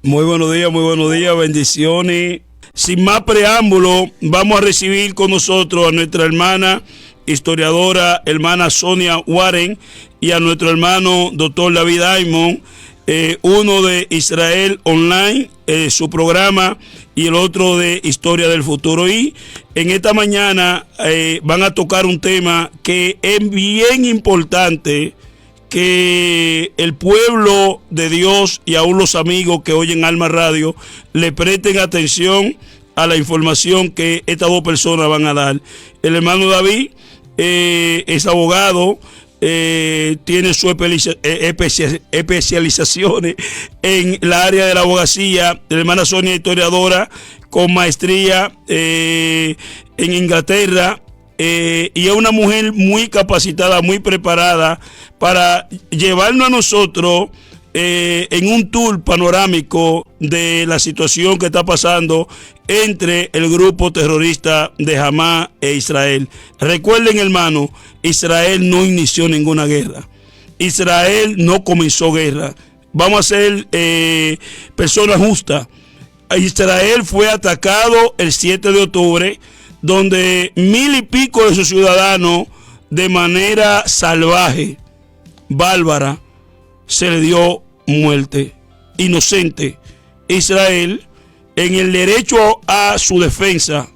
muy buenos días, bendiciones. Sin más preámbulo, vamos a recibir con nosotros a nuestra hermana historiadora, hermana Sonia Warren, y a nuestro hermano doctor David Diamond, uno de Israel Online, su programa, y el otro de Historia del Futuro. Y en esta mañana van a tocar un tema que es bien importante, que el pueblo de Dios y aún los amigos que oyen Alma Radio le presten atención a la información que estas dos personas van a dar. El hermano David es abogado, tiene su especializaciones en la área de la abogacía. La hermana Sonia, historiadora con maestría en Inglaterra, y es una mujer muy capacitada, muy preparada para llevarnos a nosotros en un tour panorámico de la situación que está pasando entre el grupo terrorista de Hamás e Israel. Recuerden, hermano, Israel no inició ninguna guerra. Israel no comenzó guerra. Vamos a ser personas justas. Israel fue atacado el 7 de octubre, donde 1000 y pico de sus ciudadanos, de manera salvaje, bárbara, se le dio muerte inocente. Israel, en el derecho a su defensa,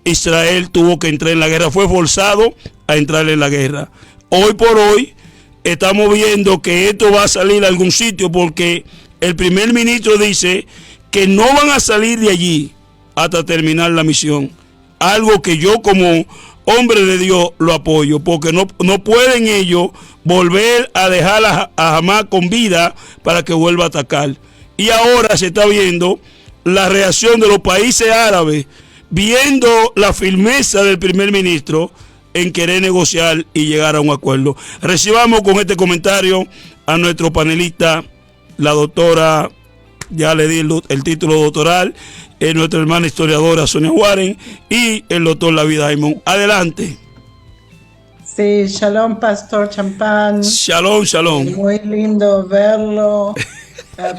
Israel tuvo que entrar en la guerra, fue forzado a entrar en la guerra. Hoy por hoy estamos viendo que esto va a salir a algún sitio, porque el primer ministro dice que no van a salir de allí hasta terminar la misión. Algo que yo, como hombre de Dios, lo apoyo, porque no pueden ellos volver a dejar a Hamás con vida para que vuelva a atacar. Y ahora se está viendo la reacción de los países árabes, viendo la firmeza del primer ministro en querer negociar y llegar a un acuerdo. Recibamos con este comentario a nuestro panelista, la doctora, ya le di el título doctoral, nuestra hermana historiadora Sonia Warren, y el doctor David Diamond. Adelante. Sí, shalom, Pastor Champán. Shalom, shalom. Muy lindo verlo.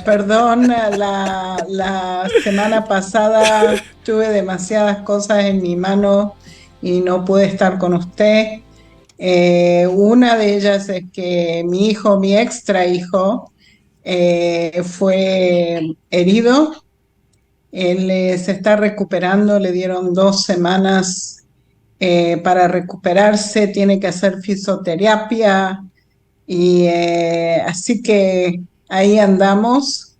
Perdón, la semana pasada tuve demasiadas cosas en mi mano y no pude estar con usted. Una de ellas es que mi hijo, mi extra hijo, fue herido. Él se está recuperando, le dieron 2 semanas para recuperarse, tiene que hacer fisioterapia, y así que ahí andamos.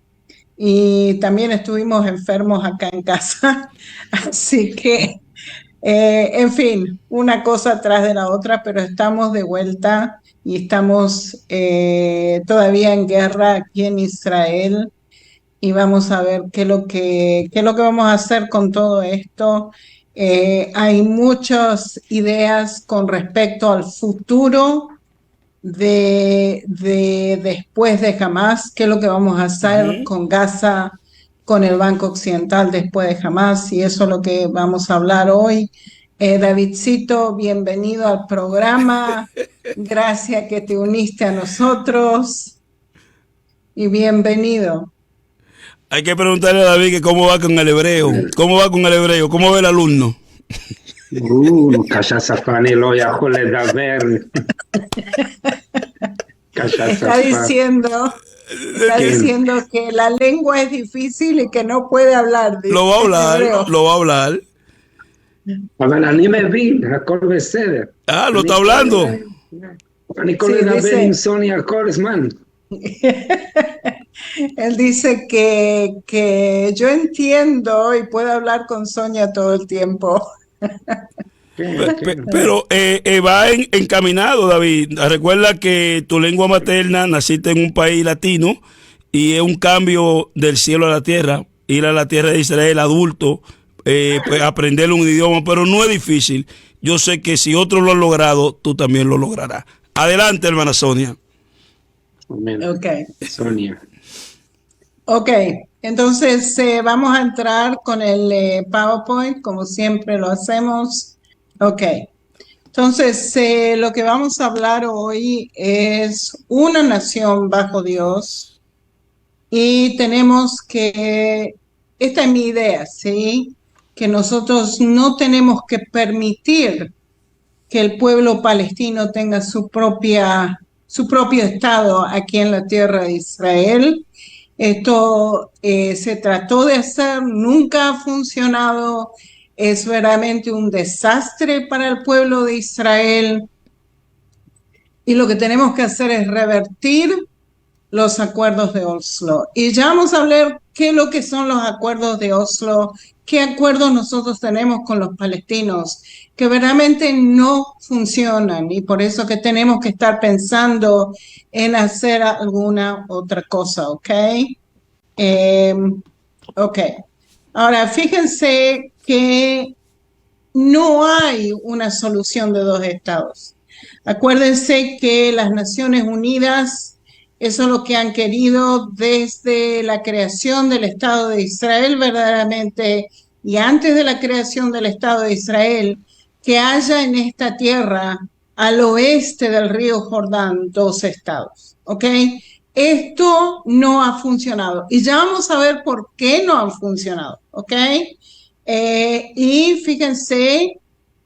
Y también estuvimos enfermos acá en casa, así que en fin, una cosa tras de la otra, pero estamos de vuelta y estamos todavía en guerra aquí en Israel. Y vamos a ver qué es lo que vamos a hacer con todo esto. Hay muchas ideas con respecto al futuro de después de Hamás, qué es lo que vamos a hacer con Gaza, con el Banco Occidental después de Hamás, y eso es lo que vamos a hablar hoy. Davidcito, bienvenido al programa. Gracias que te uniste a nosotros y bienvenido. Hay que preguntarle a David que cómo va con el hebreo. ¿Cómo va con el hebreo? ¿Cmo va el alumno? Está diciendo que la lengua es difícil y que no puede hablar. Lo va a hablar. Ah, lo está hablando. Él dice que yo entiendo y puedo hablar con Sonia todo el tiempo. Pero va encaminado, David. Recuerda que tu lengua materna, naciste en un país latino, y es un cambio del cielo a la tierra. Ir a la tierra de Israel adulto, pues aprender un idioma, pero no es difícil. Yo sé que si otros lo han logrado, tú también lo lograrás. Adelante, hermana Sonia. Ok. Sonia. Ok, entonces vamos a entrar con el PowerPoint, como siempre lo hacemos. Ok, entonces lo que vamos a hablar hoy es una nación bajo Dios, y tenemos que, esta es mi idea, ¿sí? Que nosotros no tenemos que permitir que el pueblo palestino tenga su propio Estado aquí en la tierra de Israel. Esto se trató de hacer, nunca ha funcionado, es verdaderamente un desastre para el pueblo de Israel. Y lo que tenemos que hacer es revertir los acuerdos de Oslo. Y ya vamos a ver qué es lo que son los acuerdos de Oslo, qué acuerdos nosotros tenemos con los palestinos, que verdaderamente no funcionan y por eso que tenemos que estar pensando en hacer alguna otra cosa, ¿ok? Ok. Ahora, fíjense que no hay una solución de dos estados. Acuérdense que las Naciones Unidas, eso es lo que han querido desde la creación del Estado de Israel verdaderamente, y antes de la creación del Estado de Israel, que haya en esta tierra, al oeste del río Jordán, dos estados, ¿ok? Esto no ha funcionado y ya vamos a ver por qué no ha funcionado, ¿ok? Y fíjense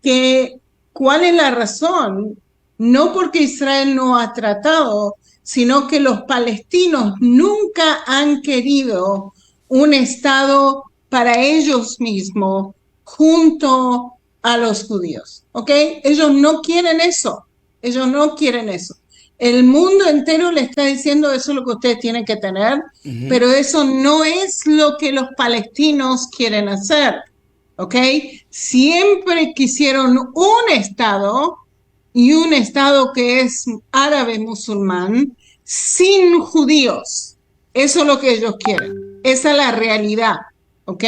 que cuál es la razón, no porque Israel no ha tratado, sino que los palestinos nunca han querido un Estado para ellos mismos junto a los judíos, ¿ok? Ellos no quieren eso, ellos no quieren eso. El mundo entero le está diciendo eso es lo que ustedes tienen que tener, pero eso no es lo que los palestinos quieren hacer, ¿ok? Siempre quisieron un Estado y un Estado que es árabe musulmán sin judíos. Eso es lo que ellos quieren. Esa es la realidad, ¿ok?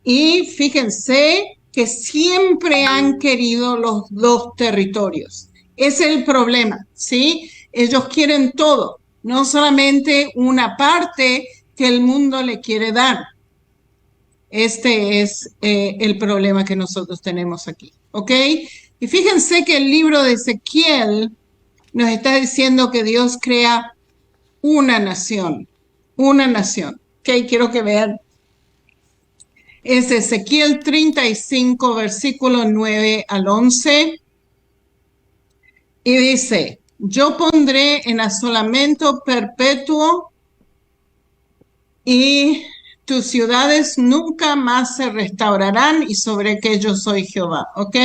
Y fíjense que siempre han querido los dos territorios. Ese es el problema, ¿sí? Ellos quieren todo, no solamente una parte que el mundo le quiere dar. Este es el problema que nosotros tenemos aquí, ¿ok? Y fíjense que el libro de Ezequiel nos está diciendo que Dios crea una nación, ¿ok? Quiero que vean. Es Ezequiel 35, versículo 9 al 11. Y dice, yo pondré en asolamiento perpetuo y tus ciudades nunca más se restaurarán y sobre que yo soy Jehová, ¿ok?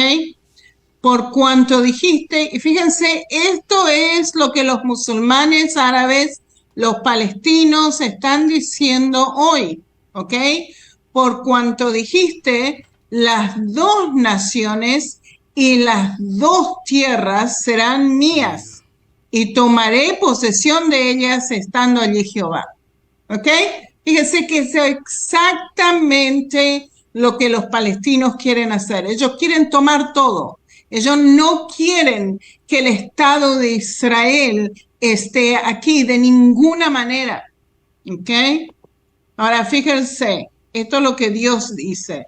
Por cuanto dijiste, y fíjense, esto es lo que los musulmanes árabes, los palestinos están diciendo hoy, ¿ok? Por cuanto dijiste, las dos naciones y las dos tierras serán mías y tomaré posesión de ellas estando allí Jehová, ¿ok? Fíjense que es exactamente lo que los palestinos quieren hacer. Ellos quieren tomar todo. Ellos no quieren que el Estado de Israel esté aquí de ninguna manera. ¿Ok? Ahora fíjense, esto es lo que Dios dice.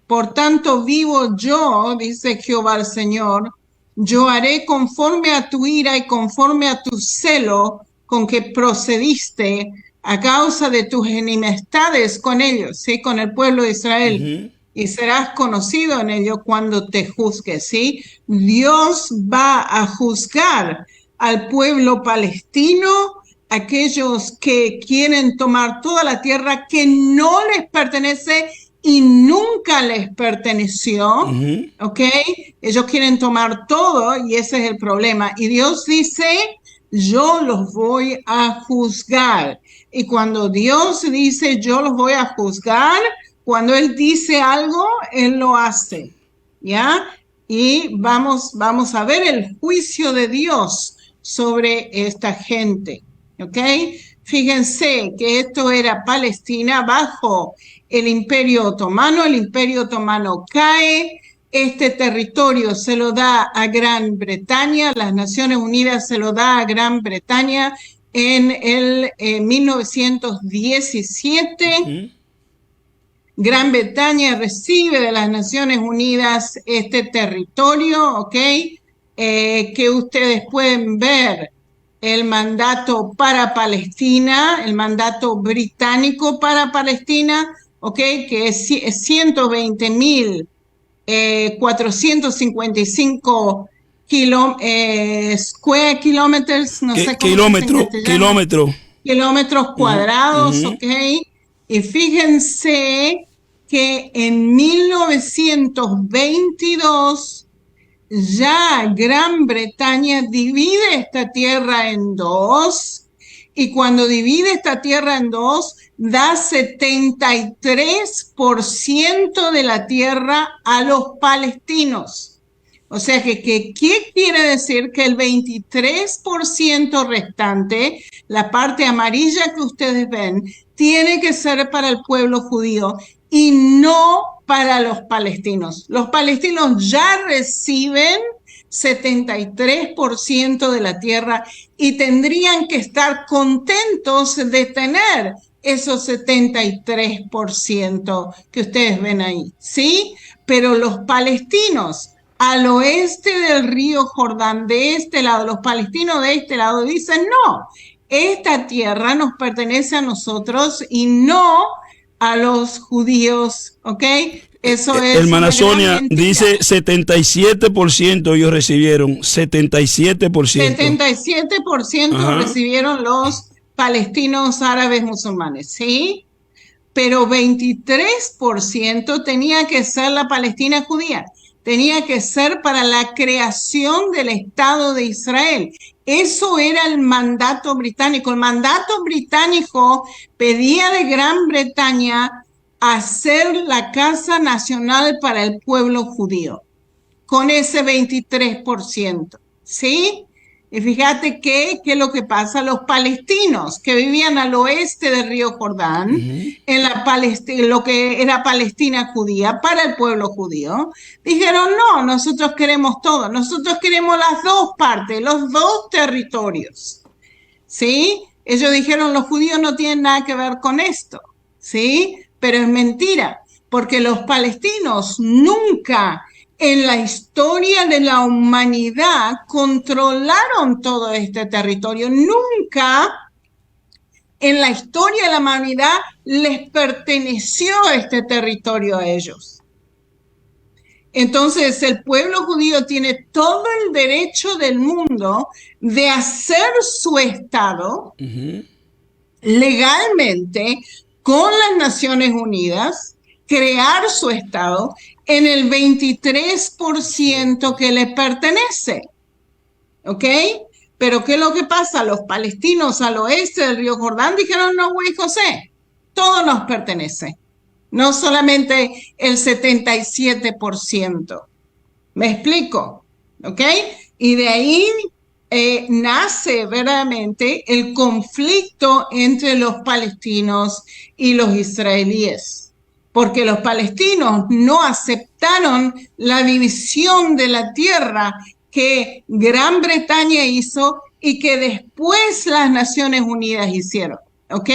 Por tanto vivo yo, dice Jehová el Señor, yo haré conforme a tu ira y conforme a tu celo con que procediste a causa de tus enemistades con ellos, ¿sí? Con el pueblo de Israel. Y serás conocido en ello cuando te juzgue, ¿sí? Dios va a juzgar al pueblo palestino, aquellos que quieren tomar toda la tierra que no les pertenece y nunca les perteneció, ¿ok? Ellos quieren tomar todo y ese es el problema. Y Dios dice, yo los voy a juzgar. Y cuando Dios dice, yo los voy a juzgar, cuando Él dice algo, Él lo hace, ¿ya? Y vamos a ver el juicio de Dios sobre esta gente, ¿ok? Fíjense que esto era Palestina bajo el Imperio Otomano. El Imperio Otomano cae, este territorio se lo da a Gran Bretaña, las Naciones Unidas se lo da a Gran Bretaña en el 1917. Gran Bretaña recibe de las Naciones Unidas este territorio, ¿ok? Que ustedes pueden ver el mandato para Palestina, el mandato británico para Palestina, ¿ok? Que es 120.455 square kilometers, no sé cómo se dice en castellano, kilómetros cuadrados, ¿ok? Y fíjense que en 1922 ya Gran Bretaña divide esta tierra en dos, y cuando divide esta tierra en dos, da 73% de la tierra a los palestinos. O sea que, ¿qué quiere decir? Que el 23% restante, la parte amarilla que ustedes ven, tiene que ser para el pueblo judío y no para los palestinos. Los palestinos ya reciben 73% de la tierra y tendrían que estar contentos de tener esos 73% que ustedes ven ahí, ¿sí? Pero los palestinos al oeste del río Jordán, de este lado, los palestinos de este lado dicen no, esta tierra nos pertenece a nosotros y no a los judíos, ¿ok? Eso es Hermana Sonia, dice 77% ellos recibieron, 77%. 77% recibieron los palestinos árabes musulmanes, ¿sí? Pero 23% tenía que ser la Palestina judía. Tenía que ser para la creación del Estado de Israel. Eso era el mandato británico. El mandato británico pedía de Gran Bretaña hacer la casa nacional para el pueblo judío, con ese 23%, ¿sí? Y fíjate qué es lo que pasa. Los palestinos que vivían al oeste del río Jordán, en lo que era Palestina judía, para el pueblo judío, dijeron, no, nosotros queremos todo, nosotros queremos las dos partes, los dos territorios, ¿sí? Ellos dijeron, los judíos no tienen nada que ver con esto, ¿sí? Pero es mentira, porque los palestinos nunca en la historia de la humanidad controlaron todo este territorio. Nunca en la historia de la humanidad les perteneció este territorio a ellos. Entonces el pueblo judío tiene todo el derecho del mundo de hacer su Estado legalmente con las Naciones Unidas, crear su Estado en el 23% que le pertenece, ¿ok? Pero ¿qué es lo que pasa? Los palestinos al oeste del río Jordán dijeron, no, güey, José, todo nos pertenece, no solamente el 77%. ¿Me explico? ¿Ok? Y de ahí nace verdaderamente el conflicto entre los palestinos y los israelíes, porque los palestinos no aceptaron la división de la tierra que Gran Bretaña hizo y que después las Naciones Unidas hicieron, ¿ok?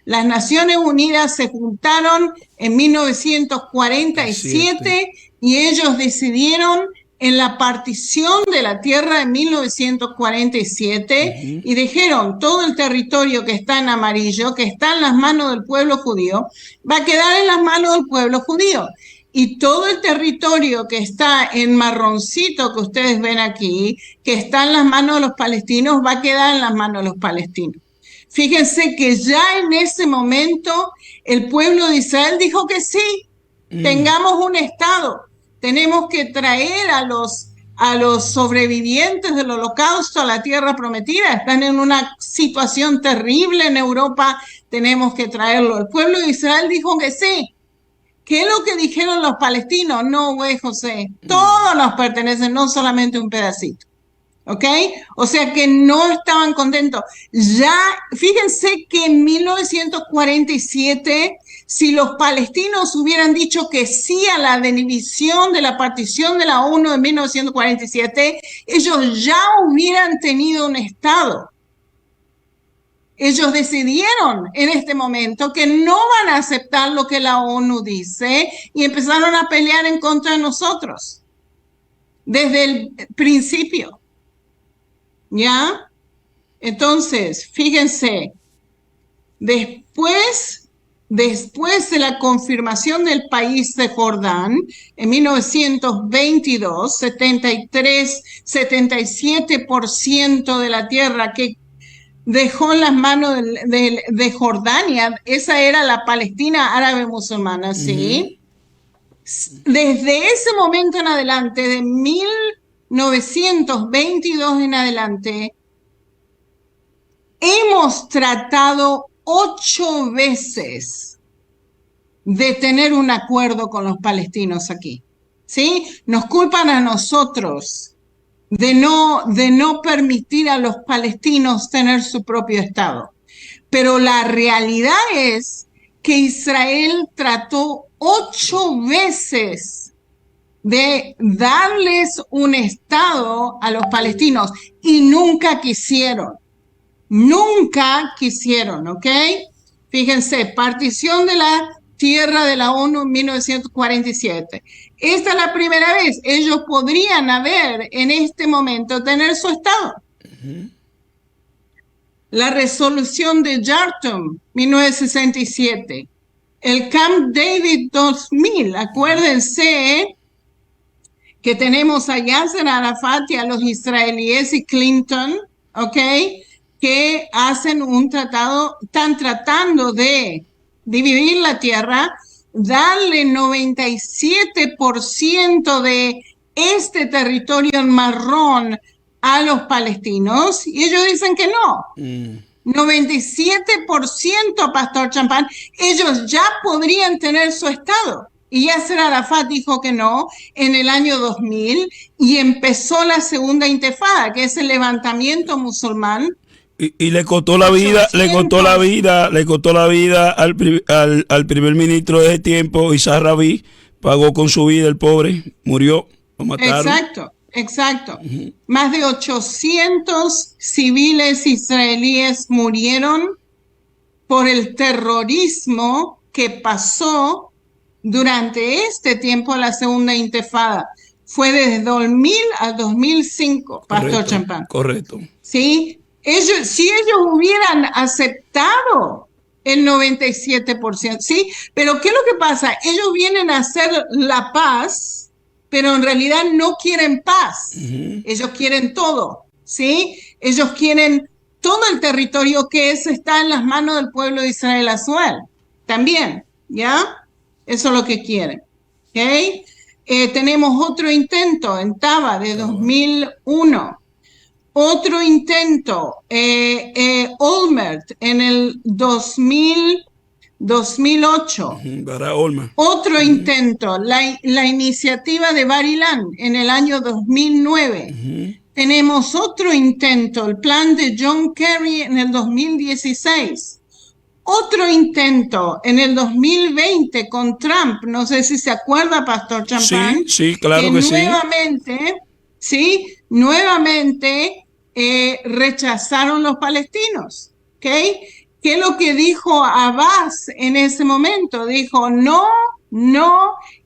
Las Naciones Unidas se juntaron en 1947 y ellos decidieron en la partición de la tierra en 1947 y dijeron todo el territorio que está en amarillo, que está en las manos del pueblo judío, va a quedar en las manos del pueblo judío. Y todo el territorio que está en marroncito que ustedes ven aquí, que está en las manos de los palestinos, va a quedar en las manos de los palestinos. Fíjense que ya en ese momento el pueblo de Israel dijo que sí, tengamos un Estado. Tenemos que traer a los sobrevivientes del holocausto a la tierra prometida. Están en una situación terrible en Europa, tenemos que traerlo. El pueblo de Israel dijo que sí. ¿Qué es lo que dijeron los palestinos? No, güey, José, todo nos pertenece, no solamente un pedacito. ¿Ok? O sea que no estaban contentos. Ya, fíjense que en 1947, si los palestinos hubieran dicho que sí a la división de la partición de la ONU en 1947, ellos ya hubieran tenido un Estado. Ellos decidieron en este momento que no van a aceptar lo que la ONU dice y empezaron a pelear en contra de nosotros desde el principio. ¿Ya? Entonces, fíjense, después de la confirmación del país de Jordán, en 1922, 77% de la tierra que dejó en las manos de Jordania, esa era la Palestina árabe musulmana, ¿sí? Desde ese momento en adelante, de 1922 en adelante, hemos tratado 8 veces de tener un acuerdo con los palestinos aquí, ¿sí? Nos culpan a nosotros de no permitir a los palestinos tener su propio Estado. Pero la realidad es que Israel trató 8 veces de darles un Estado a los palestinos y nunca quisieron. Nunca quisieron, ¿ok? Fíjense, partición de la tierra de la ONU en 1947. Esta es la primera vez. Ellos podrían haber en este momento tener su Estado. La resolución de Jartum, 1967. El Camp David 2000. Acuérdense que tenemos a Yasser Arafat y a los israelíes y Clinton, ¿ok?, que hacen un tratado, están tratando de dividir la tierra, darle 97% de este territorio en marrón a los palestinos, y ellos dicen que no. 97%, Pastor Champán, ellos ya podrían tener su Estado. Y Yasser Arafat dijo que no en el año 2000 y empezó la segunda intifada, que es el levantamiento musulmán. Y le costó la vida, le costó la vida al primer ministro de ese tiempo, Isaac Rabin, pagó con su vida el pobre, murió, lo mataron. Exacto. Más de 800 civiles israelíes murieron por el terrorismo que pasó durante este tiempo, la segunda intifada. Fue desde 2000 al 2005, Pastor Champán. Correcto. ¿Sí? Si ellos hubieran aceptado el 97%, ¿sí? Pero ¿qué es lo que pasa? Ellos vienen a hacer la paz, pero en realidad no quieren paz. Ellos quieren todo, ¿sí? Ellos quieren todo el territorio que está en las manos del pueblo de Israel Azuel. También, ¿ya? Eso es lo que quieren, ¿ok? Tenemos otro intento en Taba de 2001. Otro intento, Olmert, en el 2008. Otro intento, la iniciativa de Bar Ilan en el año 2009. Tenemos otro intento, el plan de John Kerry en el 2016. Otro intento en el 2020 con Trump, no sé si se acuerda, Pastor Champán. Sí, claro que sí. Nuevamente rechazaron los palestinos, ¿ok? ¿Qué es lo que dijo Abbas en ese momento? Dijo no,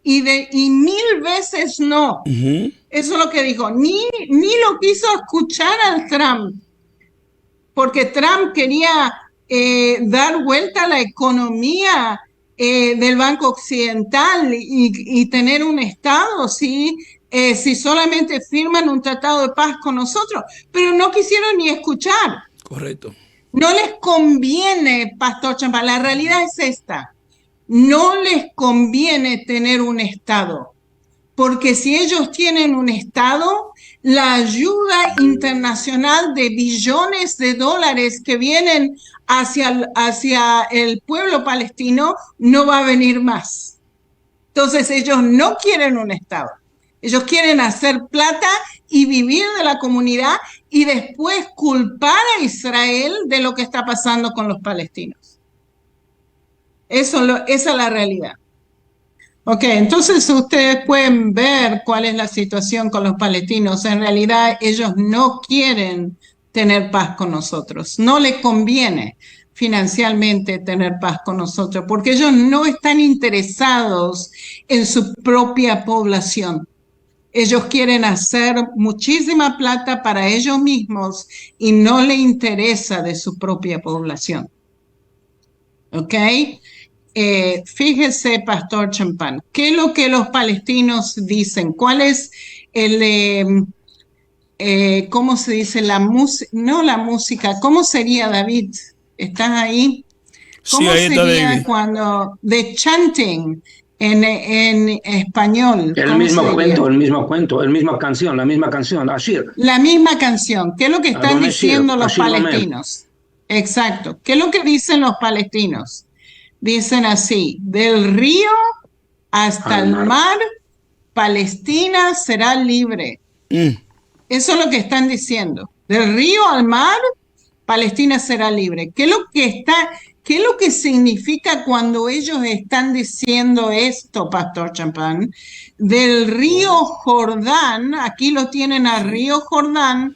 y 1000 veces no. Eso es lo que dijo. Ni lo quiso escuchar al Trump, porque Trump quería dar vuelta a la economía del Banco Occidental y tener un Estado, ¿sí? Si solamente firman un tratado de paz con nosotros, pero no quisieron ni escuchar. Correcto. No les conviene, Pastor Champán, la realidad es esta, no les conviene tener un Estado, porque si ellos tienen un Estado, la ayuda internacional de billones de dólares que vienen hacia el pueblo palestino no va a venir más. Entonces ellos no quieren un Estado. Ellos quieren hacer plata y vivir de la comunidad y después culpar a Israel de lo que está pasando con los palestinos. Esa es la realidad. Ok, entonces ustedes pueden ver cuál es la situación con los palestinos. En realidad ellos no quieren tener paz con nosotros. No les conviene financieramente tener paz con nosotros porque ellos no están interesados en su propia población. Ellos quieren hacer muchísima plata para ellos mismos y no le interesa de su propia población. ¿Ok? Fíjese, Pastor Champán, ¿qué es lo que los palestinos dicen? ¿Cuál es cómo se dice la música? No la música, ¿cómo sería, David? ¿Estás ahí? Sí, ¿Cómo ahí está sería David. cuando the chanting en español? El ¿Cómo mismo sería? cuento, el mismo cuento, el misma canción, la misma canción. Ashir, La misma canción. ¿Qué es lo que están Adonai Shir, diciendo los Ashir Gomer. palestinos? Exacto. ¿Qué es lo que dicen los palestinos? Dicen así, del río hasta Al el mar. mar, Palestina será libre. Mm, Eso es lo que están diciendo. Del río al mar, Palestina será libre. ¿Qué es lo que significa cuando ellos están diciendo esto, Pastor Champán? Del río Jordán, aquí lo tienen al río Jordán,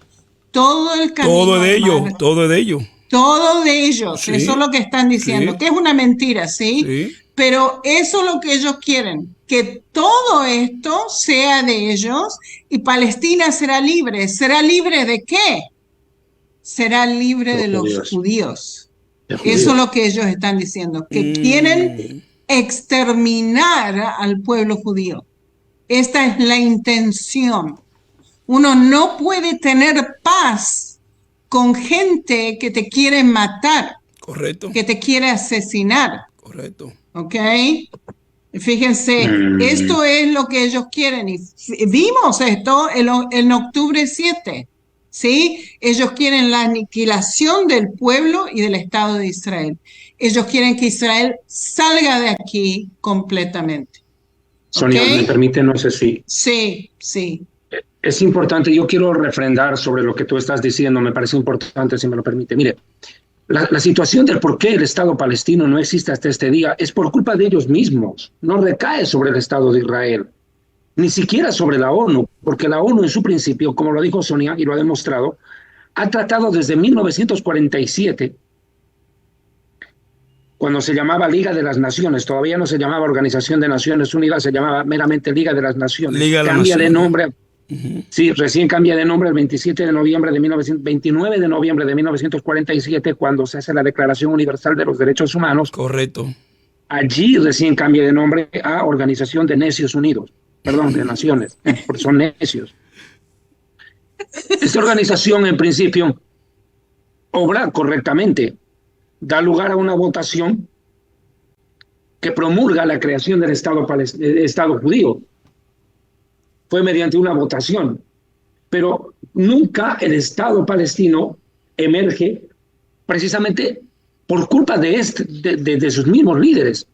todo el camino todo de al ellos, mar. todo de ellos. Todo de ellos, Sí, eso es lo que están diciendo, sí, que es una mentira, ¿sí? sí. Pero eso es lo que ellos quieren, que todo esto sea de ellos y Palestina será libre. ¿Será libre de qué? Será libre de Los los judíos. judíos. De Eso es judíos. lo que ellos están diciendo, que quieren exterminar al pueblo judío. Esta es la intención. Uno no puede tener paz con gente que te quiere matar, Correcto, que te quiere asesinar, correcto. ¿ok? Fíjense, Mm, esto es lo que ellos quieren y vimos esto en octubre 7, ¿sí? Ellos quieren la aniquilación del pueblo y del Estado de Israel. Ellos quieren que Israel salga de aquí completamente, ¿ok? Sonia, me permite, no sé si Sí, sí. es importante, yo quiero refrendar sobre lo que tú estás diciendo, me parece importante, si me lo permite. Mire, la situación del por qué el Estado palestino no existe hasta este día es por culpa de ellos mismos, no recae sobre el Estado de Israel, ni siquiera sobre la ONU, porque la ONU en su principio, como lo dijo Sonia y lo ha demostrado, ha tratado desde 1947, cuando se llamaba Liga de las Naciones, todavía no se llamaba Organización de Naciones Unidas, se llamaba meramente Liga de las Naciones, Liga de las cambia de Naciones. nombre. Sí, recién cambia de nombre el 27 de noviembre de 29 de noviembre de 1947, cuando se hace la Declaración Universal de los Derechos Humanos. Correcto. Allí recién cambia de nombre a Organización de Necios Unidos, perdón, de Naciones, porque son necios. Esta organización, en principio, obra correctamente, da lugar a una votación que promulga la creación del Estado judío. Fue mediante una votación, pero nunca el Estado palestino emerge precisamente por culpa de sus mismos líderes.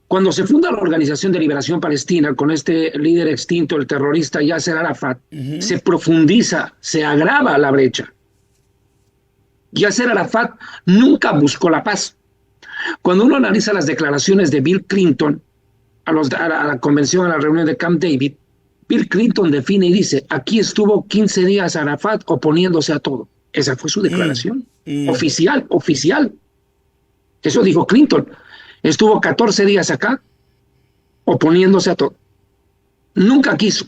Cuando se funda la Organización de Liberación Palestina con este líder extinto, el terrorista Yasser Arafat, se profundiza, se agrava la brecha. Yasser Arafat nunca buscó la paz. Cuando uno analiza las declaraciones de Bill Clinton a la convención, a la reunión de Camp David, Bill Clinton define y dice, aquí estuvo 15 días Arafat oponiéndose a todo. Esa fue su declaración. Oficial. Eso dijo Clinton. Estuvo 14 días acá oponiéndose a todo. Nunca quiso.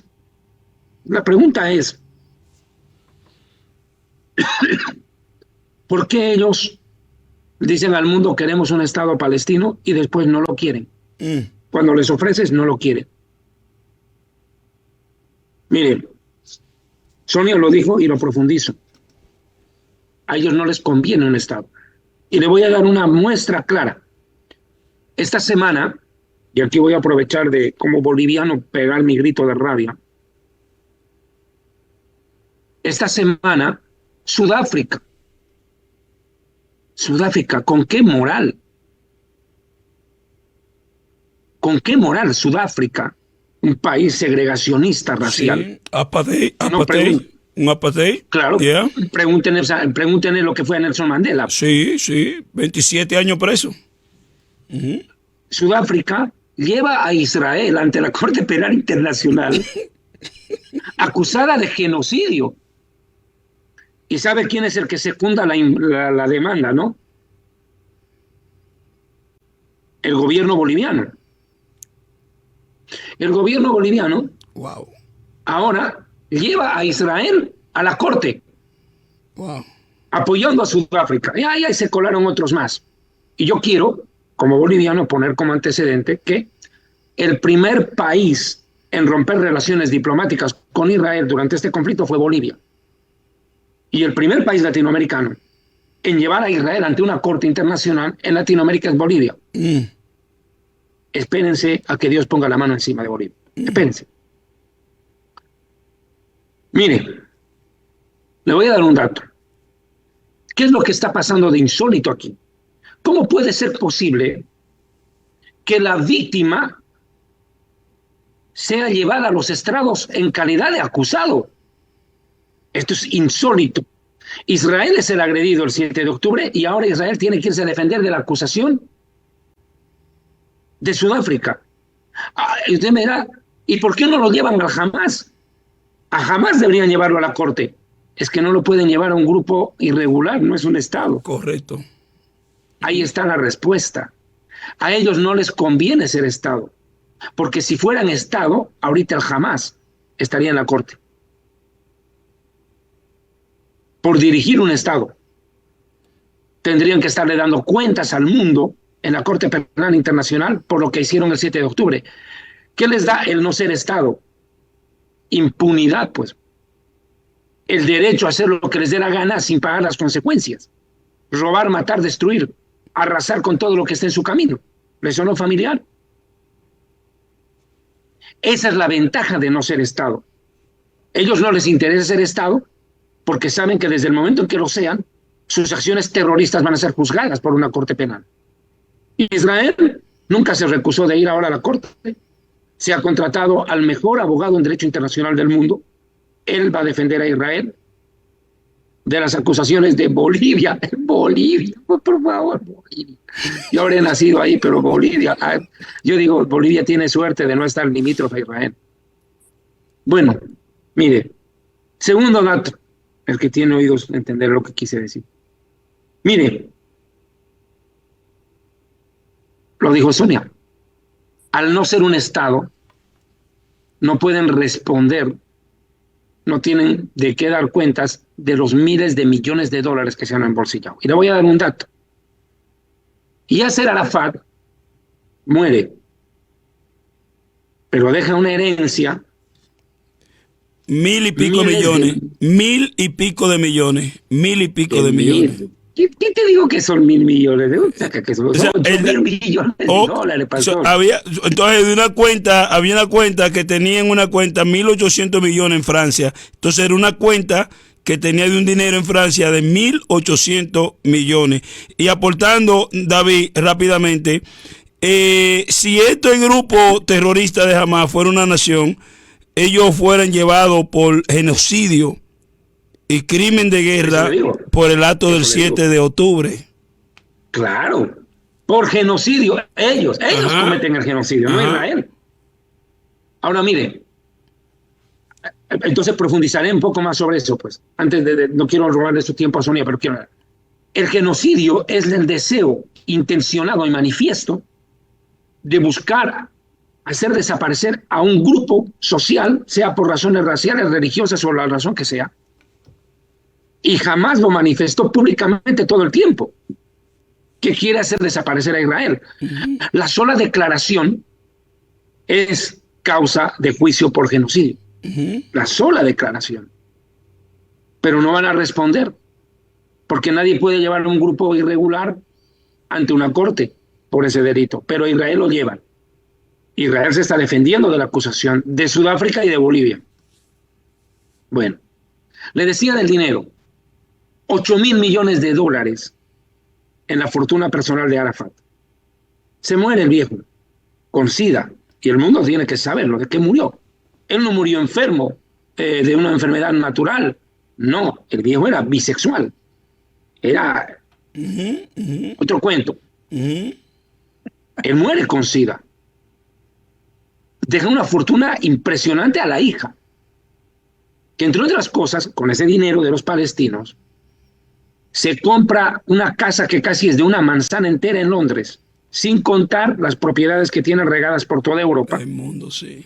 La pregunta es, ¿por qué ellos dicen al mundo queremos un Estado palestino y después no lo quieren? Cuando les ofreces, no lo quieren. Miren, Sonia lo dijo y lo profundizo. A ellos no les conviene un Estado. Y le voy a dar una muestra clara. Esta semana, y aquí voy a aprovechar de como boliviano pegar mi grito de rabia. Esta semana, Sudáfrica, ¿con qué moral? ¿Con qué moral Sudáfrica, un país segregacionista racial? Sí, apartheid, No, un apartheid. Claro, Yeah. pregúntenle lo que fue a Nelson Mandela. Sí, 27 años preso. Sudáfrica lleva a Israel ante la Corte Penal Internacional acusada de genocidio. ¿Y sabe quién es el que secunda la demanda, no? El gobierno boliviano. El gobierno boliviano Wow. ahora lleva a Israel a la corte, Wow. apoyando a Sudáfrica. Y ahí se colaron otros más. Y yo quiero, como boliviano, poner como antecedente que el primer país en romper relaciones diplomáticas con Israel durante este conflicto fue Bolivia. Y el primer país latinoamericano en llevar a Israel ante una corte internacional en Latinoamérica es Bolivia. Espérense a que Dios ponga la mano encima de Bolivia. Espérense. Mire, le voy a dar un dato. ¿Qué es lo que está pasando de insólito aquí? ¿Cómo puede ser posible que la víctima sea llevada a los estrados en calidad de acusado? Esto es insólito. Israel es el agredido el 7 de octubre y ahora Israel tiene que irse a defender de la acusación de Sudáfrica. Y usted me dirá, ¿y por qué no lo llevan al Hamas? A Hamas deberían llevarlo a la corte. Es que no lo pueden llevar a un grupo irregular, no es un Estado. Correcto. Ahí está la respuesta. A ellos no les conviene ser Estado, porque si fueran Estado, ahorita el Hamas estaría en la corte por dirigir un Estado. Tendrían que estarle dando cuentas al mundo en la Corte Penal Internacional por lo que hicieron el 7 de octubre. ¿Qué les da el no ser Estado? Impunidad, pues. El derecho a hacer lo que les dé la gana sin pagar las consecuencias. Robar, matar, destruir, arrasar con todo lo que esté en su camino. ¿Les sonó familiar? Esa es la ventaja de no ser Estado. Ellos no les interesa ser Estado porque saben que desde el momento en que lo sean, sus acciones terroristas van a ser juzgadas por una corte penal. Israel nunca se recusó de ir ahora a la corte. Se ha contratado al mejor abogado en derecho internacional del mundo. Él va a defender a Israel de las acusaciones de Bolivia. Bolivia, por favor, Bolivia. Yo habré nacido ahí, pero Bolivia. Yo digo, Bolivia tiene suerte de no estar limítrofe a Israel. Bueno, mire, segundo dato, el que tiene oídos entender lo que quise decir. Mire, lo dijo Sonia, al no ser un Estado, no pueden responder, no tienen de qué dar cuentas de los miles de millones de dólares que se han embolsillado. Y le voy a dar un dato. Yasser Arafat muere, pero deja una herencia. 1.000 y pico millones. 1.000 y pico de millones. 1.000 y pico de millones. ¿Qué te digo que son 1.000 millones? Que son 8.000 millones de dólares, pastor. Entonces, había una cuenta que tenía en una cuenta 1.800 millones en Francia. Entonces, era una cuenta que tenía de un dinero en Francia de 1.800 millones. Y aportando, David, rápidamente, si este grupo terrorista de Hamas fuera una nación, ellos fueran llevados por genocidio y crimen de guerra por el acto del 7 de octubre. Claro, por genocidio. Ellos cometen el genocidio, no Israel. Ahora mire, entonces profundizaré un poco más sobre eso, pues. Antes no quiero robarle su tiempo a Sonia, pero quiero. El genocidio es el deseo intencionado y manifiesto de buscar hacer desaparecer a un grupo social, sea por razones raciales, religiosas o la razón que sea. Y jamás lo manifestó públicamente todo el tiempo, que quiere hacer desaparecer a Israel. La sola declaración es causa de juicio por genocidio. La sola declaración. Pero no van a responder, porque nadie puede llevar a un grupo irregular ante una corte por ese delito, pero Israel lo lleva. Israel se está defendiendo de la acusación de Sudáfrica y de Bolivia. Bueno, le decía del dinero. 8.000 millones de dólares en la fortuna personal de Arafat. Se muere el viejo con SIDA y el mundo tiene que saberlo, de qué murió. Él no murió enfermo de una enfermedad natural. No, el viejo era bisexual. Era otro cuento. Él muere con SIDA. Deja una fortuna impresionante a la hija, que entre otras cosas, con ese dinero de los palestinos, se compra una casa que casi es de una manzana entera en Londres, sin contar las propiedades que tiene regadas por toda Europa. El mundo, sí.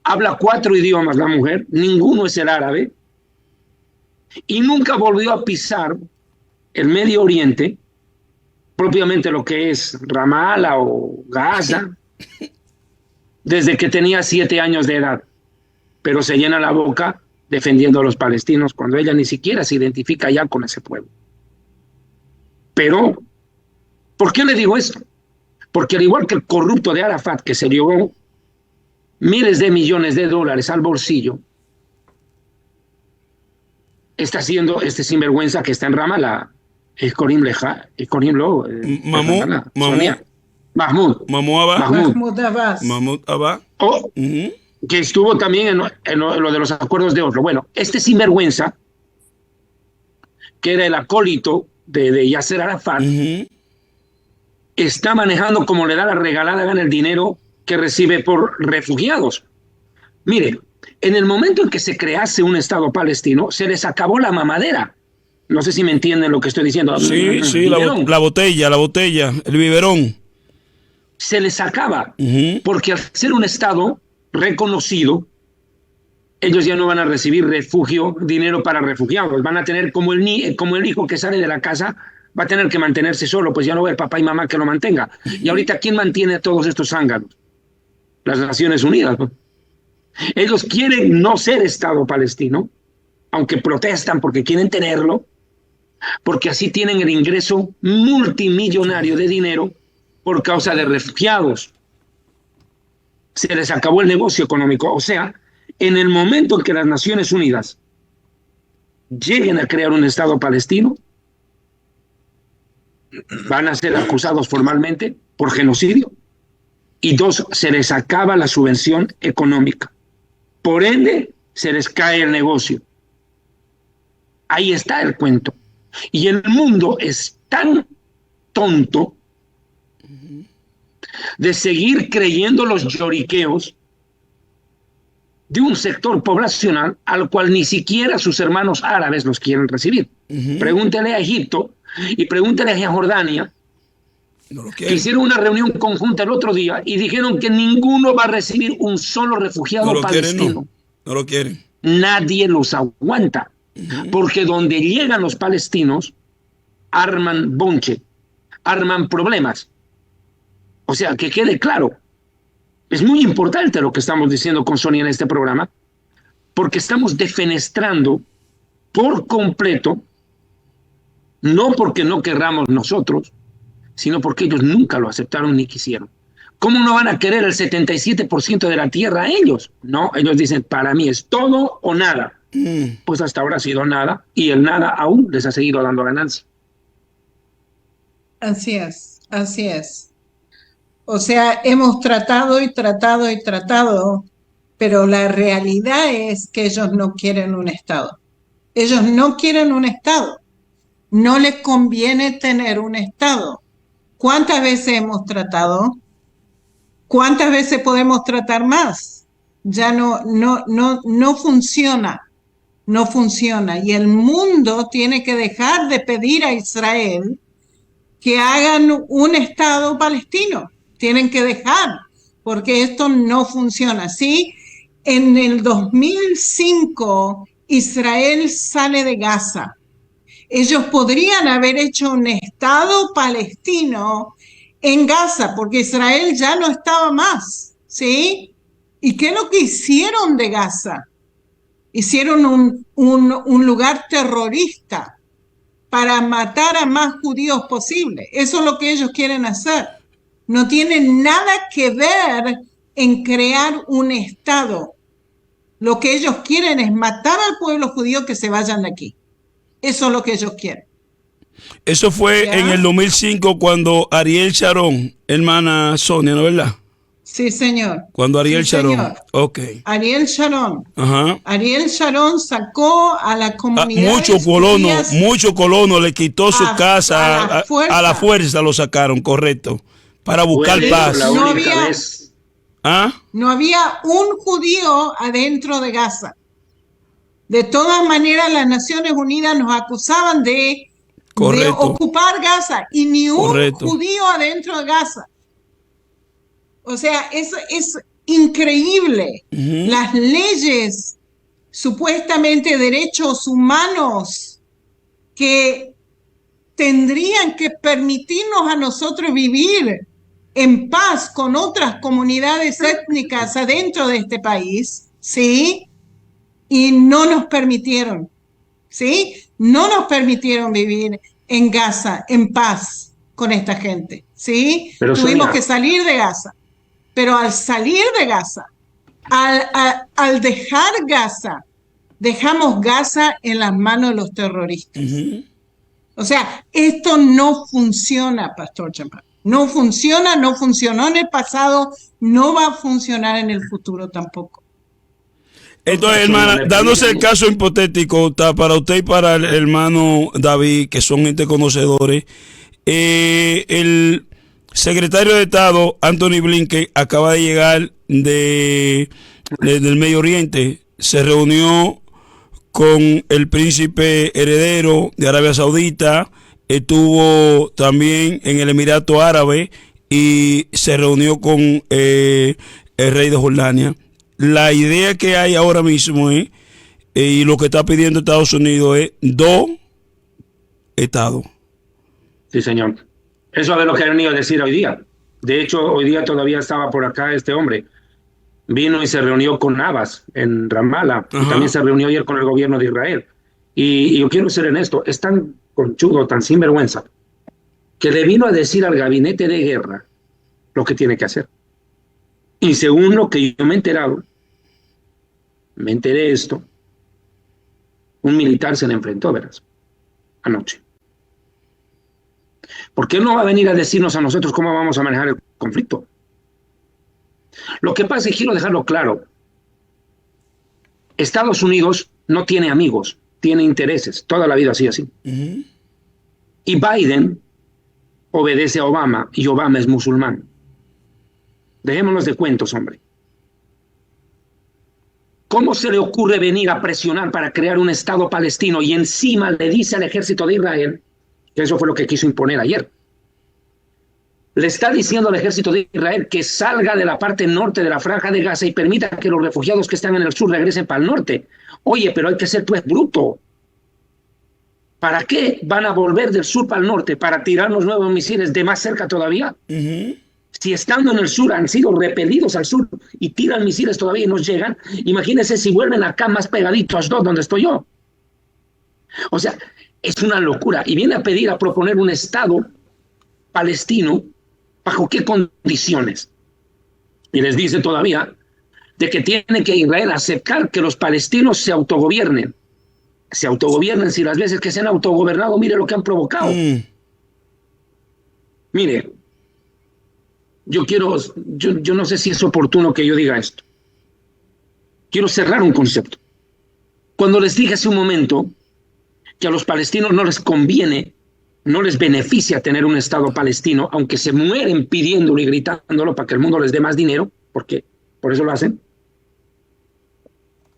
habla 4 idiomas la mujer, ninguno es el árabe, y nunca volvió a pisar el Medio Oriente, propiamente lo que es Ramallah o Gaza, desde que tenía 7 años de edad. Pero se llena la boca defendiendo a los palestinos cuando ella ni siquiera se identifica ya con ese pueblo. Pero, ¿por qué le digo eso? Porque al igual que el corrupto de Arafat, que se llevó miles de millones de dólares al bolsillo, está haciendo este sinvergüenza que está en Ramallah, Mahmoud Abbas. Que estuvo también en lo de los acuerdos de Oslo. Bueno, este sinvergüenza, que era el acólito de Yasser Arafat, está manejando como le da la regalada gana el dinero que recibe por refugiados. Mire, en el momento en que se crease un Estado palestino, se les acabó la mamadera. No sé si me entienden lo que estoy diciendo. Sí, la botella, el biberón. Se les acaba, porque al ser un Estado reconocido, ellos ya no van a recibir refugio, dinero para refugiados. Van a tener como el hijo que sale de la casa, va a tener que mantenerse solo, pues ya no va el papá y mamá que lo mantenga. Y ahorita, ¿quién mantiene a todos estos zánganos? Las Naciones Unidas, ¿no? Ellos quieren no ser Estado palestino, aunque protestan porque quieren tenerlo, porque así tienen el ingreso multimillonario de dinero por causa de refugiados. Se les acabó el negocio económico. O sea, en el momento en que las Naciones Unidas lleguen a crear un Estado palestino, van a ser acusados formalmente por genocidio, y 2, se les acaba la subvención económica. Por ende, se les cae el negocio. Ahí está el cuento. Y el mundo es tan tonto de seguir creyendo los lloriqueos de un sector poblacional al cual ni siquiera sus hermanos árabes los quieren recibir. Pregúntele a Egipto y pregúntele a Jordania, que hicieron una reunión conjunta el otro día y dijeron que ninguno va a recibir un solo refugiado palestino. No lo quieren. Nadie los aguanta, porque donde llegan los palestinos arman bonche, arman problemas. O sea, que quede claro, es muy importante lo que estamos diciendo con Sonia en este programa, porque estamos defenestrando por completo, no porque no querramos nosotros, sino porque ellos nunca lo aceptaron ni quisieron. ¿Cómo no van a querer el 77% de la tierra ellos? No, ellos dicen, para mí es todo o nada. Pues hasta ahora ha sido nada, y el nada aún les ha seguido dando ganancia. Así es, así es. O sea, hemos tratado y tratado y tratado, pero la realidad es que ellos no quieren un Estado. Ellos no quieren un Estado. No les conviene tener un Estado. ¿Cuántas veces hemos tratado? ¿Cuántas veces podemos tratar más? Ya no funciona. No funciona. Y el mundo tiene que dejar de pedir a Israel que hagan un Estado palestino. Tienen que dejar, porque esto no funciona. Sí, en el 2005 Israel sale de Gaza. Ellos podrían haber hecho un Estado palestino en Gaza, porque Israel ya no estaba más, ¿sí? ¿Y qué es lo que hicieron de Gaza? Hicieron un lugar terrorista para matar a más judíos posible. Eso es lo que ellos quieren hacer. No tiene nada que ver en crear un Estado. Lo que ellos quieren es matar al pueblo judío, que se vayan de aquí. Eso es lo que ellos quieren. Eso fue en el 2005 cuando Ariel Sharon, hermana Sonia, ¿no es verdad? Sí, señor. Cuando Ariel Sharon. Señor. Ok. Ariel Sharon. Ajá. Ariel Sharon sacó a la comunidad. Muchos colonos le quitó su casa. A la fuerza lo sacaron, correcto. Para buscar paz. No había un judío adentro de Gaza. De todas maneras, las Naciones Unidas nos acusaban de ocupar Gaza, y ni un judío adentro de Gaza. O sea, increíble. Las leyes, supuestamente derechos humanos, que tendrían que permitirnos a nosotros vivir en paz con otras comunidades étnicas adentro de este país, ¿sí? Y no nos permitieron, ¿sí? No nos permitieron vivir en Gaza en paz con esta gente, ¿sí? Pero tuvimos Sonia, que salir de Gaza. Pero al salir de Gaza, al dejar Gaza, dejamos Gaza en las manos de los terroristas. O sea, esto no funciona, Pastor Champán. No funciona, no funcionó en el pasado, no va a funcionar en el futuro tampoco. Entonces, hermana, dándose el caso hipotético para usted y para el hermano David, que son gente conocedores, el secretario de Estado, Anthony Blinken, acaba de llegar del Medio Oriente, se reunió con el príncipe heredero de Arabia Saudita, estuvo también en el Emirato Árabe y se reunió con el rey de Jordania. La idea que hay ahora mismo es, y lo que está pidiendo Estados Unidos es 2 estados. Sí, señor. Eso es lo que ha venido a decir hoy día. De hecho, hoy día todavía estaba por acá este hombre. Vino y se reunió con Abbas en Ramallah. Y también se reunió ayer con el gobierno de Israel. Y yo quiero ser honesto, es tan conchudo, tan sinvergüenza, que le vino a decir al gabinete de guerra lo que tiene que hacer. Y según lo que yo me he enterado, me enteré esto, un militar se le enfrentó, verás, anoche. ¿Por qué no va a venir a decirnos a nosotros cómo vamos a manejar el conflicto? Lo que pasa, y quiero dejarlo claro, Estados Unidos no tiene amigos, tiene intereses, toda la vida ha sido así. Y Biden obedece a Obama, y Obama es musulmán. Dejémonos de cuentos, hombre. ¿Cómo se le ocurre venir a presionar para crear un Estado palestino y encima le dice al ejército de Israel, que eso fue lo que quiso imponer ayer? Le está diciendo al ejército de Israel que salga de la parte norte de la franja de Gaza y permita que los refugiados que están en el sur regresen para el norte. Oye, pero hay que ser pues bruto. ¿Para qué van a volver del sur para el norte? ¿Para tirar los nuevos misiles de más cerca todavía? Si estando en el sur han sido repelidos al sur y tiran misiles todavía y nos llegan, imagínense si vuelven acá más pegaditos a Asdod, donde estoy yo. O sea, es una locura. Y viene a pedir, a proponer un Estado palestino, ¿bajo qué condiciones? Y les dice todavía de que tiene que Israel aceptar que los palestinos se autogobiernen. Se autogobiernen si las veces que se han autogobernado, mire lo que han provocado. Mire, yo no sé si es oportuno que yo diga esto. Quiero cerrar un concepto. Cuando les dije hace un momento que a los palestinos no les conviene, no les beneficia tener un Estado palestino, aunque se mueren pidiéndolo y gritándolo para que el mundo les dé más dinero, porque por eso lo hacen,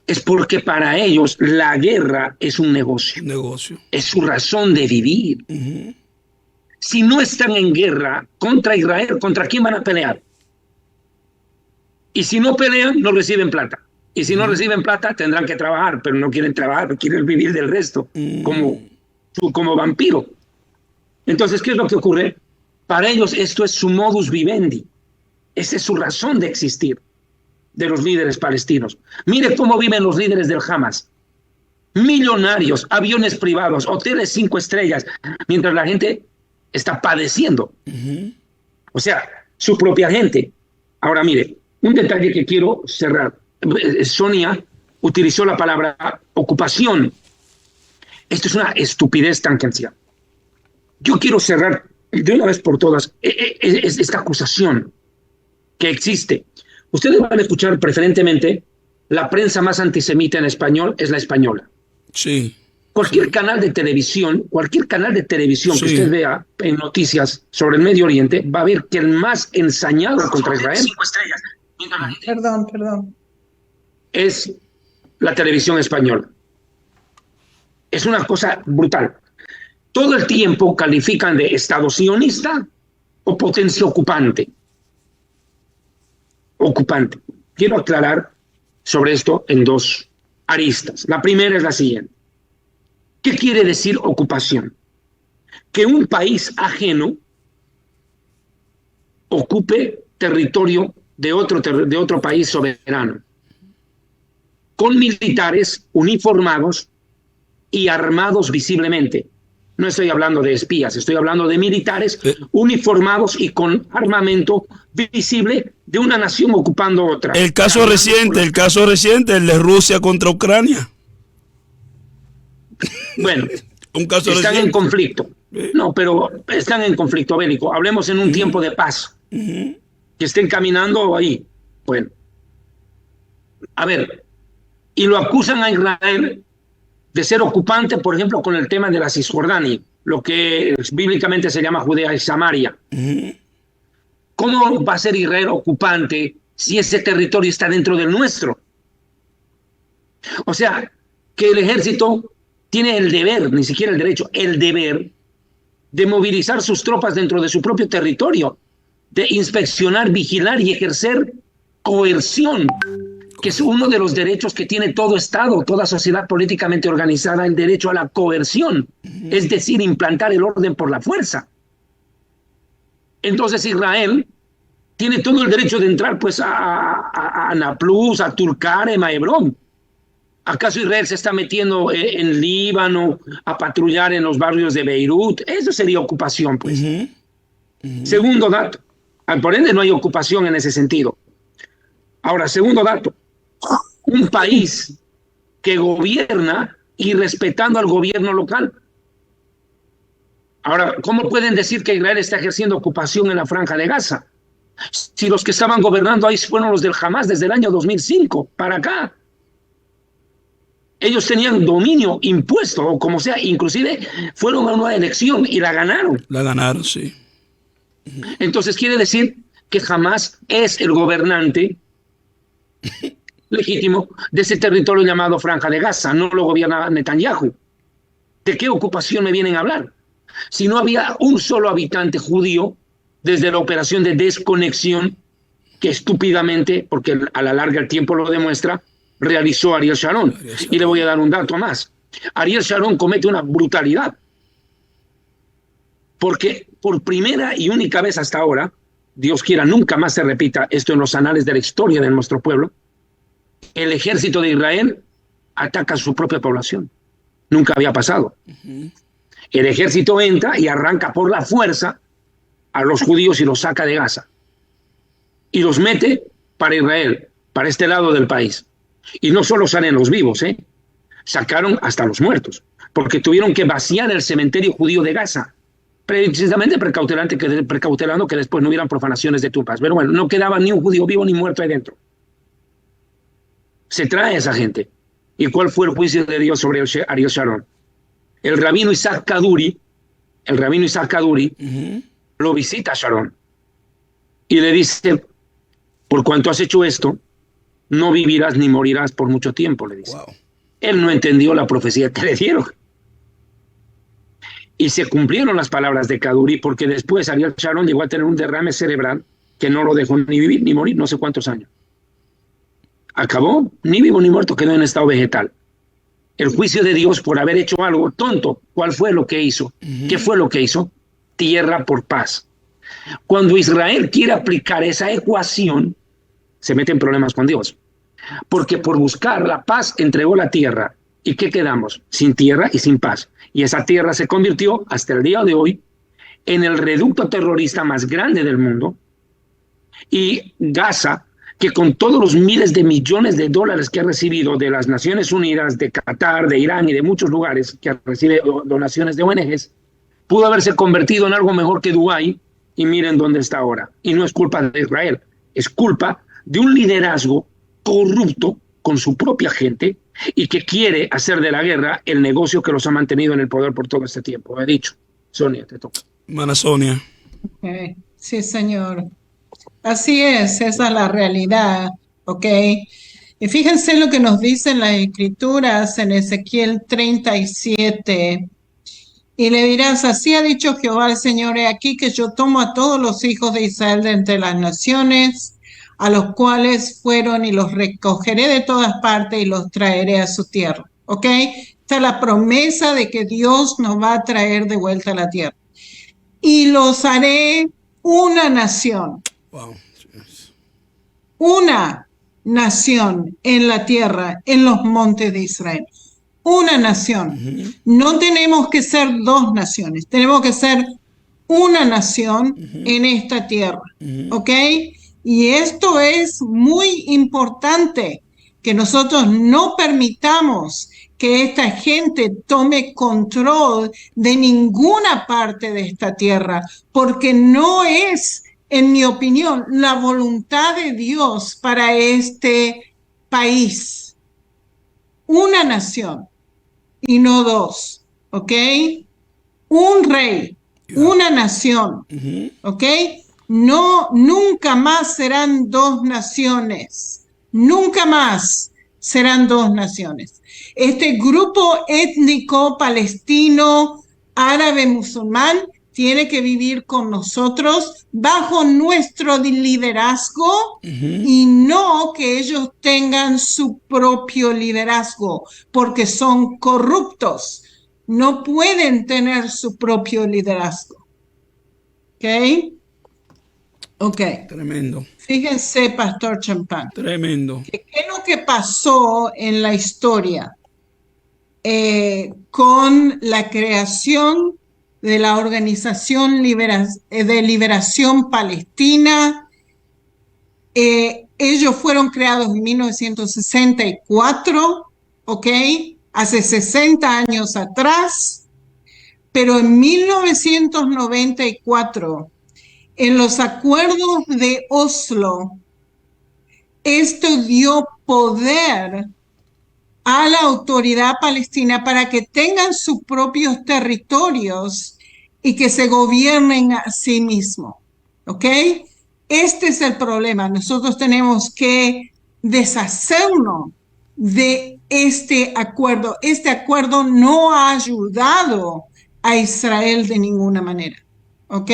es porque para ellos la guerra es un negocio. Es su razón de vivir. Si no están en guerra contra Israel, ¿contra quién van a pelear? Y si no pelean, no reciben plata. Y si no reciben plata, tendrán que trabajar, pero no quieren trabajar, quieren vivir del resto, como vampiro. Entonces, ¿qué es lo que ocurre? Para ellos esto es su modus vivendi. Esa es su razón de existir, de los líderes palestinos. Mire cómo viven los líderes del Hamas. Millonarios, aviones privados, hoteles 5 estrellas, mientras la gente está padeciendo. O sea, su propia gente. Ahora mire, un detalle que quiero cerrar. Sonia utilizó la palabra ocupación. Esto es una estupidez tangencial. Yo quiero cerrar de una vez por todas esta acusación que existe. Ustedes van a escuchar preferentemente la prensa más antisemita en español es la española. Sí. Cualquier canal de televisión que usted vea en noticias sobre el Medio Oriente, va a ver que el más ensañado contra Israel Perdón. es la televisión española. Es una cosa brutal. Todo el tiempo califican de Estado sionista o potencia ocupante. quiero aclarar sobre esto en dos aristas. La primera es la siguiente. ¿Qué quiere decir ocupación? Que un país ajeno ocupe territorio de otro país soberano, con militares uniformados y armados visiblemente. No estoy hablando de espías, estoy hablando de militares uniformados y con armamento visible de una nación ocupando otra. El caso reciente, el de Rusia contra Ucrania. Bueno, un caso están reciente. En conflicto. No, pero están en conflicto bélico. Hablemos en un tiempo de paz. Que estén caminando ahí. Bueno. A ver, y lo acusan a Israel de ser ocupante, por ejemplo, con el tema de la Cisjordania, lo que bíblicamente se llama Judea y Samaria. ¿Cómo va a ser Israel ocupante si ese territorio está dentro del nuestro? O sea, que el ejército tiene el deber, ni siquiera el derecho, el deber de movilizar sus tropas dentro de su propio territorio, de inspeccionar, vigilar y ejercer coerción, que es uno de los derechos que tiene todo Estado, toda sociedad políticamente organizada, el derecho a la coerción, es decir, implantar el orden por la fuerza. Entonces Israel tiene todo el derecho de entrar pues a Nablus, a Tulkarem, a Hebrón. ¿Acaso Israel se está metiendo en Líbano a patrullar en los barrios de Beirut? Eso sería ocupación, pues. Segundo dato. Por ende, no hay ocupación en ese sentido. Ahora, segundo dato. Un país que gobierna y respetando al gobierno local. Ahora, ¿cómo pueden decir que Israel está ejerciendo ocupación en la Franja de Gaza? Si los que estaban gobernando ahí fueron los del Hamas desde el año 2005 para acá. Ellos tenían dominio impuesto, o como sea, inclusive fueron a una elección y la ganaron. La ganaron, sí. Entonces quiere decir que Hamas es el gobernante legítimo de ese territorio llamado Franja de Gaza, no lo gobierna Netanyahu. ¿De qué ocupación me vienen a hablar? Si no había un solo habitante judío desde la operación de desconexión que estúpidamente, porque a la larga el tiempo lo demuestra, realizó Ariel Sharon. Y le voy a dar un dato más. Ariel Sharon comete una brutalidad. Porque por primera y única vez hasta ahora, Dios quiera nunca más se repita esto en los anales de la historia de nuestro pueblo, el ejército de Israel ataca a su propia población. Nunca había pasado. El ejército entra y arranca por la fuerza a los judíos y los saca de Gaza. Y los mete para Israel, para este lado del país. Y no solo salen los vivos, sacaron hasta los muertos, porque tuvieron que vaciar el cementerio judío de Gaza, precisamente precautelando que después no hubieran profanaciones de tumbas. Pero bueno, no quedaba ni un judío vivo ni muerto ahí dentro. Se trae a esa gente. ¿Y cuál fue el juicio de Dios sobre Ariel Sharon? El rabino Isaac Kaduri lo visita a Sharon y le dice: por cuanto has hecho esto, no vivirás ni morirás por mucho tiempo, le dice. Wow. Él no entendió la profecía que le dieron. Y se cumplieron las palabras de Kaduri, porque después Ariel Sharon llegó a tener un derrame cerebral que no lo dejó ni vivir ni morir, no sé cuántos años. Acabó, ni vivo ni muerto, quedó en estado vegetal. El juicio de Dios por haber hecho algo tonto. ¿Cuál fue lo que hizo? ¿Qué fue lo que hizo? Tierra por paz. Cuando Israel quiere aplicar esa ecuación, se mete en problemas con Dios. Porque por buscar la paz entregó la tierra. ¿Y qué quedamos? Sin tierra y sin paz. Y esa tierra se convirtió, hasta el día de hoy, en el reducto terrorista más grande del mundo. Y Gaza, que con todos los miles de millones de dólares que ha recibido de las Naciones Unidas, de Qatar, de Irán y de muchos lugares que recibe donaciones de ONGs, pudo haberse convertido en algo mejor que Dubái, y miren dónde está ahora. Y no es culpa de Israel, es culpa de un liderazgo corrupto con su propia gente y que quiere hacer de la guerra el negocio que los ha mantenido en el poder por todo este tiempo. He dicho. Sonia, te toca. Hermana Sonia. Okay. Sí, señor. Así es, esa es la realidad, ¿ok? Y fíjense lo que nos dicen las Escrituras en Ezequiel 37. Y le dirás: así ha dicho Jehová el Señor, he aquí que yo tomo a todos los hijos de Israel de entre las naciones, a los cuales fueron y los recogeré de todas partes y los traeré a su tierra. ¿Ok? Esta es la promesa de que Dios nos va a traer de vuelta a la tierra. Y los haré una nación. Wow. Una nación en la tierra, en los montes de Israel. Una nación. No tenemos que ser dos naciones, tenemos que ser una nación en esta tierra. ¿Ok? Y esto es muy importante, que nosotros no permitamos que esta gente tome control de ninguna parte de esta tierra, porque no es, en mi opinión, la voluntad de Dios para este país. Una nación y no dos, ¿ok? Un rey, una nación, ¿ok? No, nunca más serán dos naciones, nunca más serán dos naciones. Este grupo étnico palestino, árabe, musulmán, tiene que vivir con nosotros bajo nuestro liderazgo y no que ellos tengan su propio liderazgo, porque son corruptos. No pueden tener su propio liderazgo. ¿Ok? Ok. Tremendo. Fíjense, Pastor Champán. Tremendo. ¿Qué es lo que pasó en la historia con la creación de la Organización de Liberación Palestina? Ellos fueron creados en 1964, ¿ok? Hace 60 años atrás, pero en 1994, en los acuerdos de Oslo, esto dio poder a la autoridad palestina para que tengan sus propios territorios y que se gobiernen a sí mismos, ¿ok? Este es el problema. Nosotros tenemos que deshacernos de este acuerdo. Este acuerdo no ha ayudado a Israel de ninguna manera, ¿ok?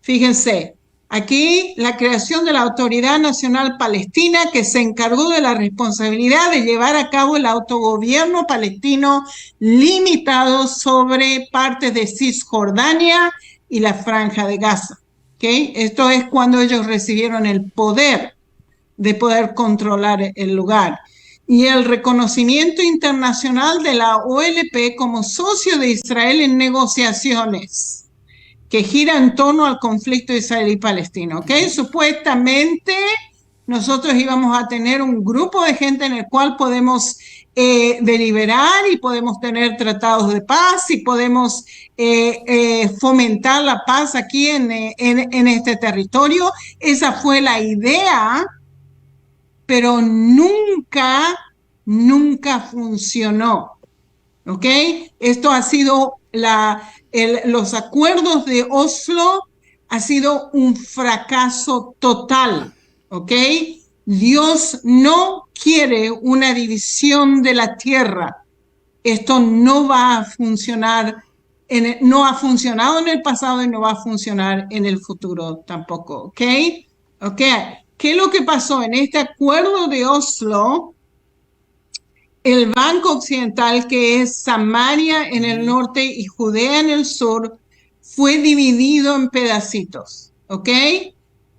Fíjense, aquí la creación de la Autoridad Nacional Palestina, que se encargó de la responsabilidad de llevar a cabo el autogobierno palestino limitado sobre partes de Cisjordania y la Franja de Gaza. ¿Okay? Esto es cuando ellos recibieron el poder de poder controlar el lugar. Y el reconocimiento internacional de la OLP como socio de Israel en negociaciones que gira en torno al conflicto israelí-palestino. ¿Okay? Supuestamente nosotros íbamos a tener un grupo de gente en el cual podemos deliberar y podemos tener tratados de paz y podemos fomentar la paz aquí en este territorio. Esa fue la idea, pero nunca funcionó. ¿Ok? Esto ha sido los acuerdos de Oslo ha sido un fracaso total. ¿Ok? Dios no quiere una división de la tierra. Esto no va a funcionar, no ha funcionado en el pasado y no va a funcionar en el futuro tampoco. ¿Ok? ¿Ok? ¿Qué es lo que pasó en este acuerdo de Oslo? El Banco Occidental, que es Samaria en el norte y Judea en el sur, fue dividido en pedacitos, ¿ok?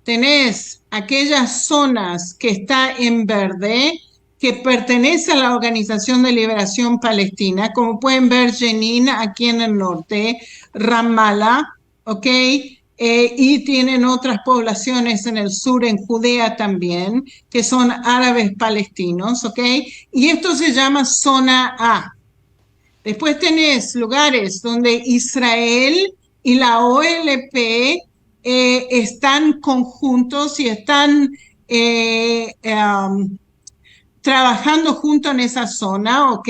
Tenés aquellas zonas que está en verde, que pertenece a la Organización de Liberación Palestina, como pueden ver Jenin aquí en el norte, Ramallah, ¿ok? Y tienen otras poblaciones en el sur, en Judea también, que son árabes palestinos, ¿ok? Y esto se llama zona A. Después tenés lugares donde Israel y la OLP están conjuntos y están trabajando juntos en esa zona, ¿ok?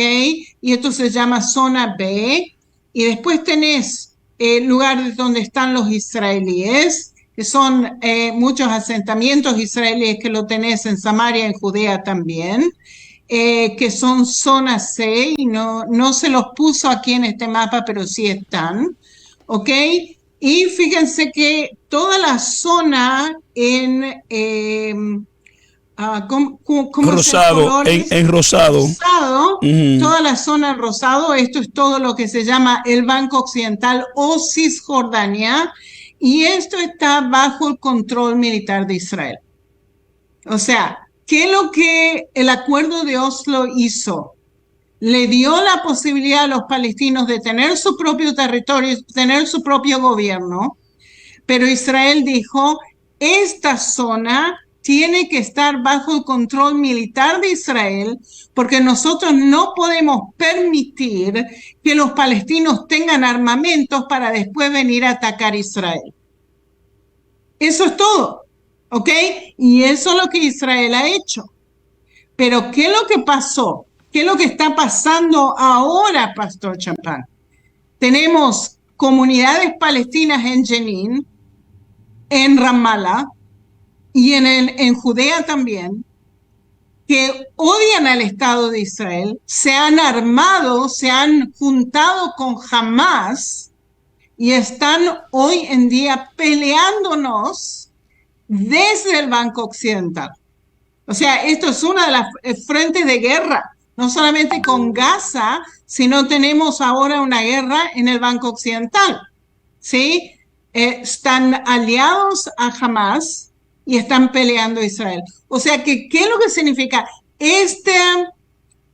Y esto se llama zona B. Y después tenés lugares donde están los israelíes, que son muchos asentamientos israelíes que lo tenés en Samaria, en Judea también, que son zona C, y no se los puso aquí en este mapa, pero sí están, ¿ok? Y fíjense que toda la zona ¿cómo es el Rosado, color? en rosado. Rosado, Ujú. toda la zona en rosado, esto es todo lo que se llama el Banco Occidental o Cisjordania, y esto está bajo el control militar de Israel. O sea, ¿qué es lo que el acuerdo de Oslo hizo? Le dio la posibilidad a los palestinos de tener su propio territorio, tener su propio gobierno, pero Israel dijo, esta zona tiene que estar bajo el control militar de Israel porque nosotros no podemos permitir que los palestinos tengan armamentos para después venir a atacar a Israel. Eso es todo, ¿ok? Y eso es lo que Israel ha hecho. Pero ¿qué es lo que pasó? ¿Qué es lo que está pasando ahora, Pastor Champán? Tenemos comunidades palestinas en Jenin, en Ramallah y en Judea también, que odian al Estado de Israel, se han armado, se han juntado con Hamas y están hoy en día peleándonos desde el Banco Occidental. O sea, esto es una de las frentes de guerra, no solamente con Gaza, sino tenemos ahora una guerra en el Banco Occidental, ¿sí? Están aliados a Hamas y están peleando a Israel. O sea, ¿qué es lo que significa?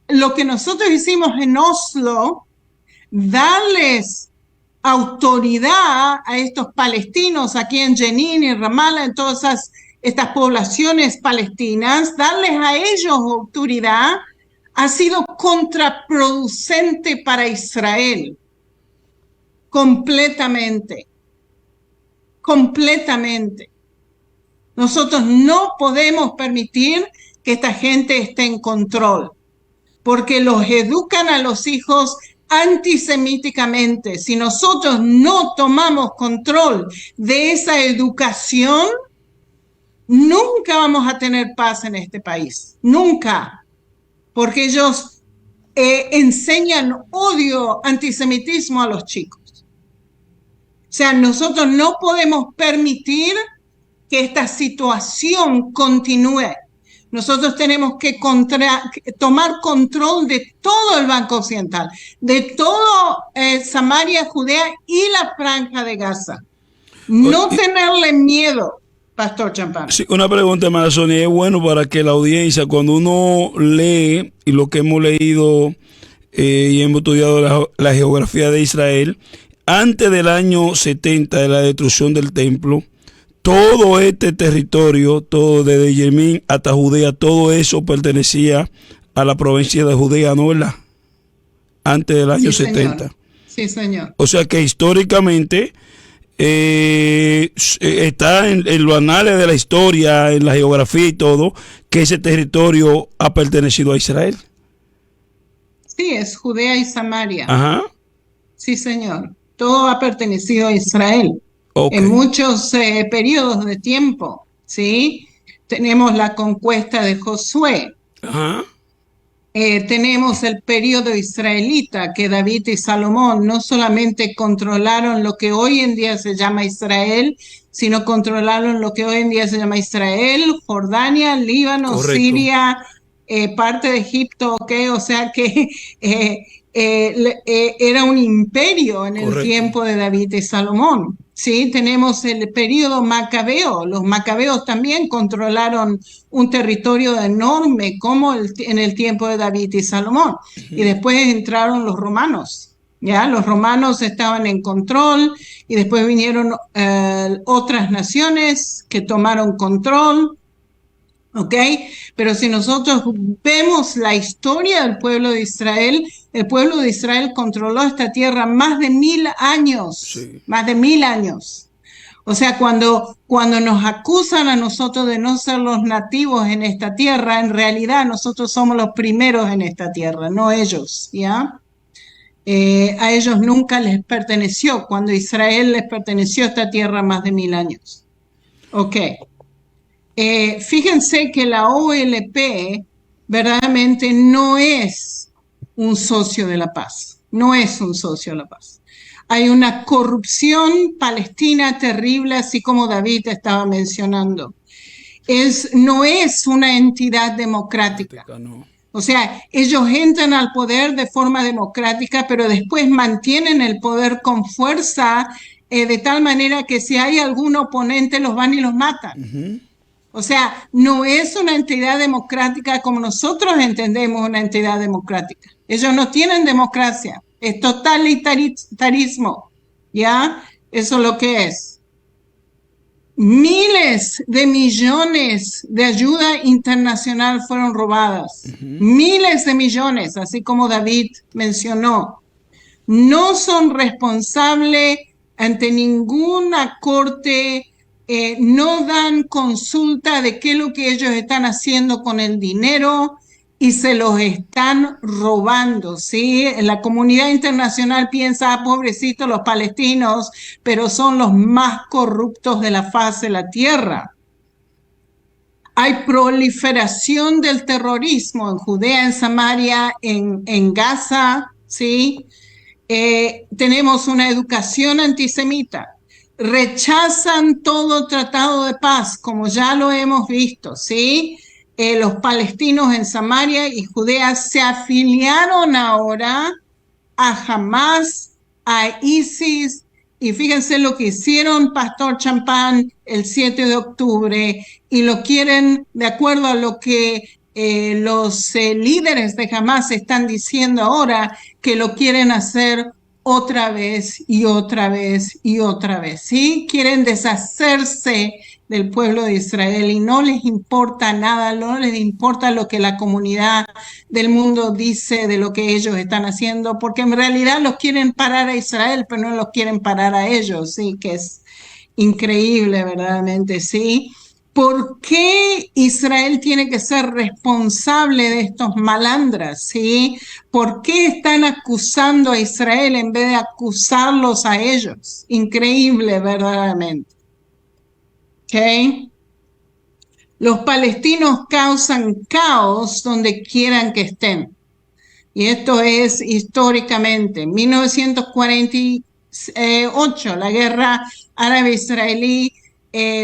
Lo que nosotros hicimos en Oslo, darles autoridad a estos palestinos aquí en Jenin y Ramallah, en todas estas poblaciones palestinas, darles a ellos autoridad ha sido contraproducente para Israel. Completamente. Completamente. Nosotros no podemos permitir que esta gente esté en control, porque los educan a los hijos antisemíticamente. Si nosotros no tomamos control de esa educación, nunca vamos a tener paz en este país. Nunca. Porque ellos enseñan odio, antisemitismo a los chicos. O sea, nosotros no podemos permitir que esta situación continúe. Nosotros tenemos que tomar control de todo el Banco Occidental, de todo Samaria, Judea y la Franja de Gaza. No tenerle miedo, Pastor Champán. Sí, una pregunta, hermana Sonia. Es bueno para que la audiencia, cuando uno lee y lo que hemos leído y hemos estudiado la geografía de Israel, antes del año 70 de la destrucción del templo, todo este territorio, todo desde Yemen hasta Judea, todo eso pertenecía a la provincia de Judea, ¿no, verdad? Antes del año 70. Señor. Sí, señor. O sea que históricamente está en los anales de la historia, en la geografía y todo, que ese territorio ha pertenecido a Israel. Sí, es Judea y Samaria. Ajá. Sí, señor. Todo ha pertenecido a Israel. Okay. En muchos periodos de tiempo, ¿sí? Tenemos la conquista de Josué. Ajá. Tenemos el periodo israelita, que David y Salomón no solamente controlaron lo que hoy en día se llama Israel, sino controlaron lo que hoy en día se llama Israel, Jordania, Líbano, correcto, Siria, parte de Egipto, ¿ok? O sea que era un imperio en el tiempo de David y Salomón. Sí, tenemos el periodo macabeo. Los macabeos también controlaron un territorio enorme como en el tiempo de David y Salomón. Y después entraron los romanos. ¿Ya? Los romanos estaban en control y después vinieron otras naciones que tomaron control. ¿Ok? Pero si nosotros vemos la historia del pueblo de Israel, el pueblo de Israel controló esta tierra más de 1000 años. Sí. Más de 1000 años. O sea, cuando nos acusan a nosotros de no ser los nativos en esta tierra, en realidad nosotros somos los primeros en esta tierra, no ellos, ¿ya? A ellos nunca les perteneció, cuando Israel les perteneció a esta tierra más de 1000 años. Ok. Fíjense que la OLP verdaderamente no es un socio de la paz, no es un socio de la paz. Hay una corrupción palestina terrible, así como David estaba mencionando. No es una entidad democrática. No. O sea, ellos entran al poder de forma democrática, pero después mantienen el poder con fuerza, de tal manera que si hay algún oponente los van y los matan. O sea, no es una entidad democrática como nosotros entendemos una entidad democrática. Ellos no tienen democracia, es totalitarismo, ¿ya? Eso es lo que es. Miles de millones de ayuda internacional fueron robadas. Miles de millones, así como David mencionó. No son responsables ante ninguna corte, no dan consulta de qué es lo que ellos están haciendo con el dinero y se los están robando, ¿sí? La comunidad internacional piensa, pobrecitos los palestinos, pero son los más corruptos de la faz de la tierra. Hay proliferación del terrorismo en Judea, en Samaria, en Gaza, ¿sí? Tenemos una educación antisemita. Rechazan todo tratado de paz, como ya lo hemos visto, ¿sí? Los palestinos en Samaria y Judea se afiliaron ahora a Hamas, a ISIS, y fíjense lo que hicieron Pastor Champán el 7 de octubre, y lo quieren, de acuerdo a lo que los líderes de Hamas están diciendo ahora, que lo quieren hacer otra vez y otra vez y otra vez, ¿sí? Quieren deshacerse del pueblo de Israel y no les importa nada, no les importa lo que la comunidad del mundo dice de lo que ellos están haciendo, porque en realidad los quieren parar a Israel, pero no los quieren parar a ellos, ¿sí? Que es increíble, verdaderamente, ¿sí? ¿Por qué Israel tiene que ser responsable de estos malandras? ¿Sí? ¿Por qué están acusando a Israel en vez de acusarlos a ellos? Increíble, verdaderamente. ¿Ok? Los palestinos causan caos donde quieran que estén. Y esto es históricamente. 1948, la guerra árabe-israelí.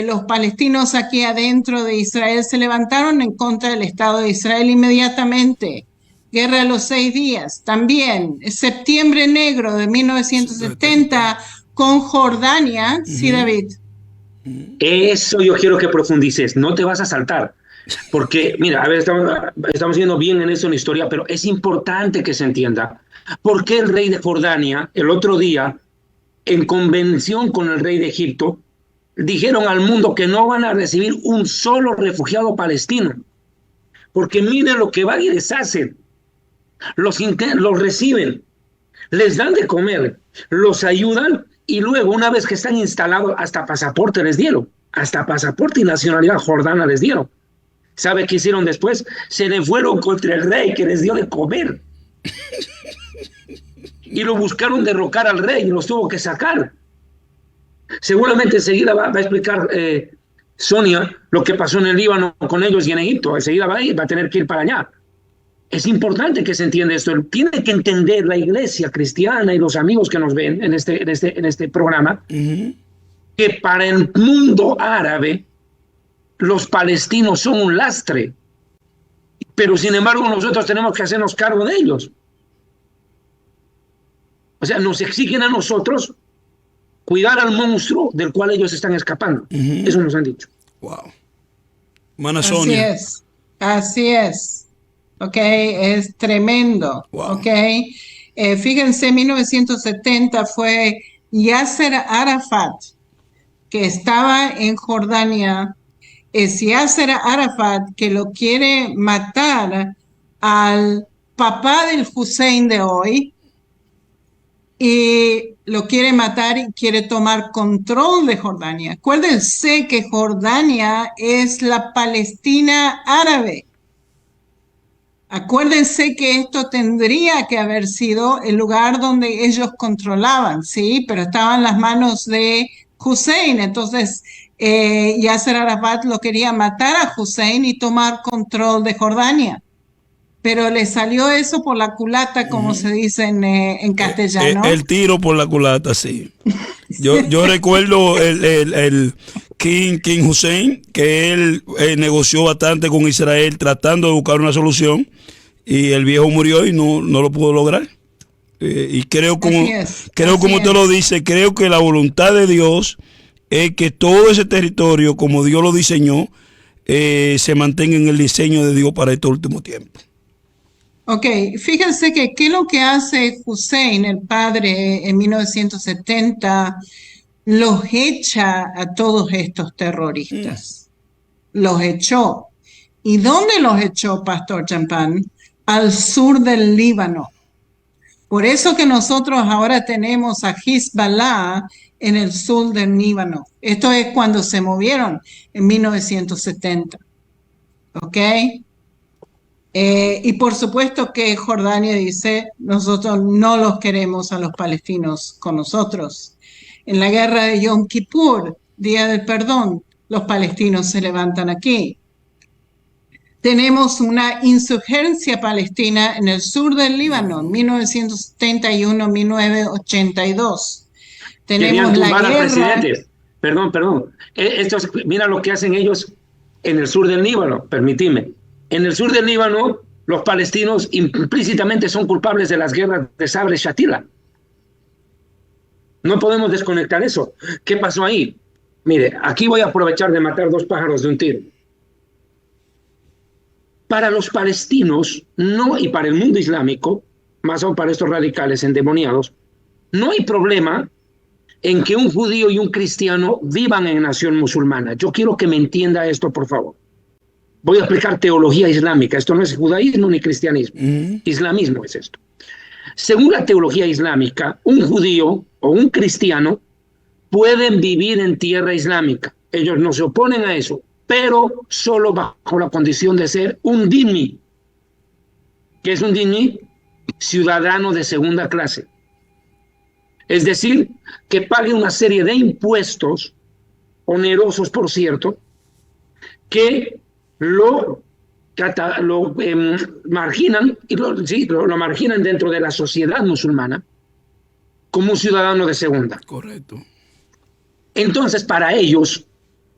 Los palestinos aquí adentro de Israel se levantaron en contra del Estado de Israel inmediatamente. Guerra de los 6 días, también. Septiembre Negro de 1970 con Jordania. Sí, David. Eso yo quiero que profundices, no te vas a saltar. Porque, mira, a ver, estamos yendo bien en esto en la historia, pero es importante que se entienda por qué el rey de Jordania, el otro día, en convención con el rey de Egipto, dijeron al mundo que no van a recibir un solo refugiado palestino, porque miren lo que van y les hacen. Los reciben, les dan de comer, los ayudan y luego, una vez que están instalados, hasta pasaporte les dieron, hasta pasaporte y nacionalidad jordana les dieron. ¿Sabe qué hicieron después? Se le fueron contra el rey que les dio de comer. Y lo buscaron derrocar al rey y los tuvo que sacar. Seguramente enseguida va a explicar Sonia lo que pasó en el Líbano con ellos y en Egipto. Enseguida va a tener que ir para allá. Es importante que se entienda esto. Tiene que entender la iglesia cristiana y los amigos que nos ven en este programa, que para el mundo árabe los palestinos son un lastre, pero sin embargo nosotros tenemos que hacernos cargo de ellos. O sea, nos exigen a nosotros cuidar al monstruo del cual ellos están escapando. Eso nos han dicho. Wow. Mana Sonia. Así es. Ok, es tremendo. Wow. Ok, fíjense, 1970 fue Yasser Arafat, que estaba en Jordania. Es Yasser Arafat que lo quiere matar al papá del Hussein de hoy, y lo quiere matar y quiere tomar control de Jordania. Acuérdense que Jordania es la Palestina árabe. Acuérdense que esto tendría que haber sido el lugar donde ellos controlaban, ¿sí? Pero estaba en las manos de Hussein. Entonces, Yasser Arafat lo quería matar a Hussein y tomar control de Jordania. pero le salió eso por la culata, como se dice en castellano. El tiro por la culata, sí. Yo recuerdo el King Hussein, que él negoció bastante con Israel tratando de buscar una solución, y el viejo murió y no lo pudo lograr. Y creo como usted lo dice, creo que la voluntad de Dios es que todo ese territorio, como Dios lo diseñó, se mantenga en el diseño de Dios para este último tiempo. Ok, fíjense que qué es lo que hace Hussein, el padre, en 1970, los echa a todos estos terroristas. Los echó. ¿Y dónde los echó, Pastor Champán? Al sur del Líbano. Por eso que nosotros ahora tenemos a Hezbollah en el sur del Líbano. Esto es cuando se movieron en 1970. ¿Ok? Y por supuesto que Jordania dice, nosotros no los queremos a los palestinos con nosotros. En la guerra de Yom Kippur, Día del Perdón, los palestinos se levantan aquí. Tenemos una insurgencia palestina en el sur del Líbano, 1971-1982. Tenemos la guerra. Perdón. Mira lo que hacen ellos en el sur del Líbano, permíteme. En el sur del Líbano, los palestinos implícitamente son culpables de las guerras de Sabra y Shatila. No podemos desconectar eso. ¿Qué pasó ahí? Mire, aquí voy a aprovechar de matar dos pájaros de un tiro. Para los palestinos, y para el mundo islámico, más aún para estos radicales endemoniados, no hay problema en que un judío y un cristiano vivan en nación musulmana. Yo quiero que me entienda esto, por favor. Voy a explicar teología islámica. Esto no es judaísmo ni cristianismo. Islamismo es esto. Según la teología islámica, un judío o un cristiano pueden vivir en tierra islámica. Ellos no se oponen a eso, pero solo bajo la condición de ser un dhimmi. ¿Qué es un dhimmi? Ciudadano de segunda clase. Es decir, que pague una serie de impuestos, onerosos por cierto, que lo marginan, y lo marginan dentro de la sociedad musulmana como un ciudadano de segunda. Correcto. Entonces, para ellos,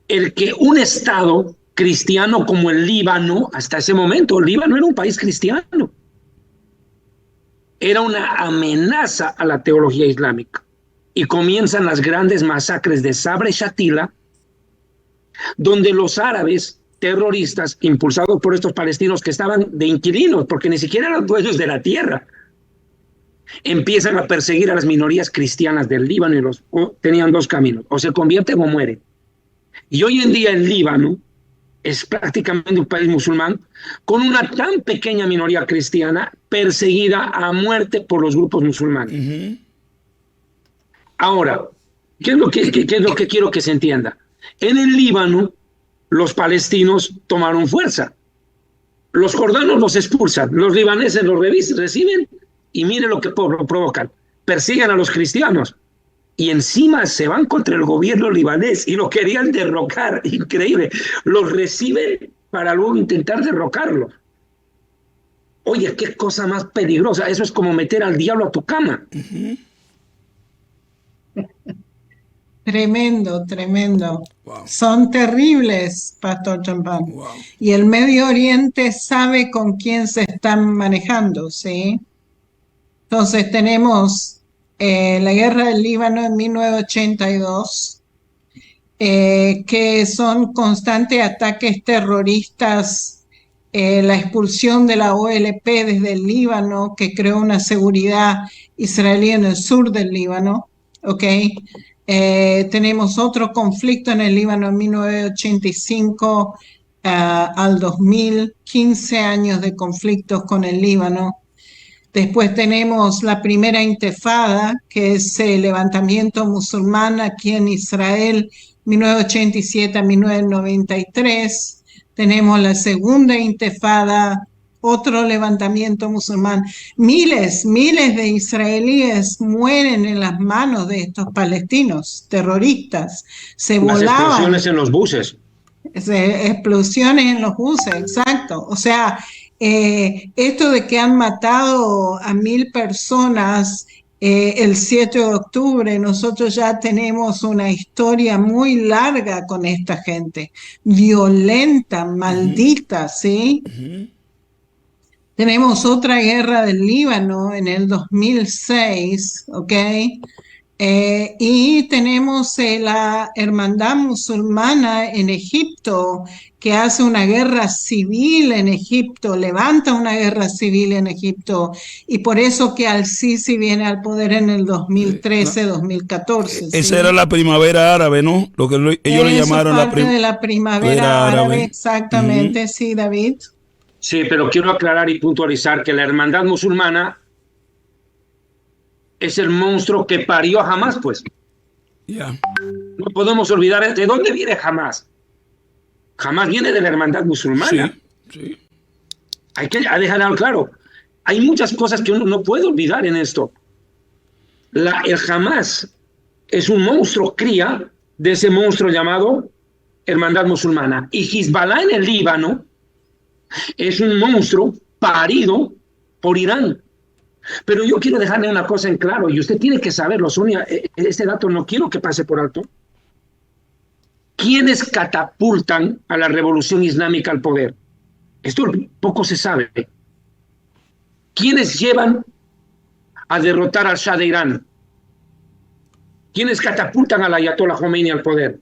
el que un Estado cristiano como el Líbano, hasta ese momento, el Líbano era un país cristiano, era una amenaza a la teología islámica. Y comienzan las grandes masacres de Sabra y Shatila, donde los árabes terroristas, impulsados por estos palestinos que estaban de inquilinos, porque ni siquiera eran dueños de la tierra, empiezan a perseguir a las minorías cristianas del Líbano y tenían dos caminos, o se convierten o mueren. Y hoy en día el Líbano es prácticamente un país musulmán con una tan pequeña minoría cristiana perseguida a muerte por los grupos musulmanes. Ahora, ¿qué es lo que quiero que se entienda? En el Líbano, los palestinos tomaron fuerza. Los jordanos los expulsan, los libaneses los reciben y miren lo que provocan. Persiguen a los cristianos y encima se van contra el gobierno libanés y lo querían derrocar. Increíble. Los reciben para luego intentar derrocarlo. Oye, qué cosa más peligrosa. Eso es como meter al diablo a tu cama. Tremendo. Wow. Son terribles, Pastor Champán. Wow. Y el Medio Oriente sabe con quién se están manejando, ¿sí? Entonces tenemos la guerra del Líbano en 1982, que son constantes ataques terroristas, la expulsión de la OLP desde el Líbano, que creó una seguridad israelí en el sur del Líbano, ¿ok? Tenemos otro conflicto en el Líbano en 1985 al 2000, 15 años de conflictos con el Líbano. Después tenemos la primera intifada, que es el levantamiento musulmán aquí en Israel, 1987 a 1993. Tenemos la segunda intifada, otro levantamiento musulmán. Miles de israelíes mueren en las manos de estos palestinos terroristas. Se volaban. Las explosiones en los buses. Explosiones en los buses, exacto. O sea, Esto de que han matado a 1.000 personas el 7 de octubre, nosotros ya tenemos una historia muy larga con esta gente, violenta, maldita, ¿sí? Tenemos otra guerra del Líbano en el 2006, ¿ok? Y tenemos la Hermandad Musulmana en Egipto, que hace una guerra civil en Egipto, levanta una guerra civil en Egipto, y por eso que Al-Sisi viene al poder en el 2013, 2014. Esa ¿sí? era la primavera árabe, ¿no? Lo que ellos le llamaron parte de la primavera árabe, exactamente, sí, David. Sí, pero quiero aclarar y puntualizar que la Hermandad Musulmana es el monstruo que parió a Hamás, pues. Yeah. No podemos olvidar de dónde viene Hamás. Hamás viene de la Hermandad Musulmana. Sí. Hay que dejarlo claro. Hay muchas cosas que uno no puede olvidar en esto. El Hamás es un monstruo cría de ese monstruo llamado Hermandad Musulmana. Y Hezbollah en el Líbano es un monstruo parido por Irán. Pero yo quiero dejarle una cosa en claro, y usted tiene que saberlo, Sonia, este dato no quiero que pase por alto. ¿Quiénes catapultan a la revolución islámica al poder? Esto poco se sabe. ¿Quiénes llevan a derrotar al Shah de Irán? ¿Quiénes catapultan al Ayatollah Khomeini al poder?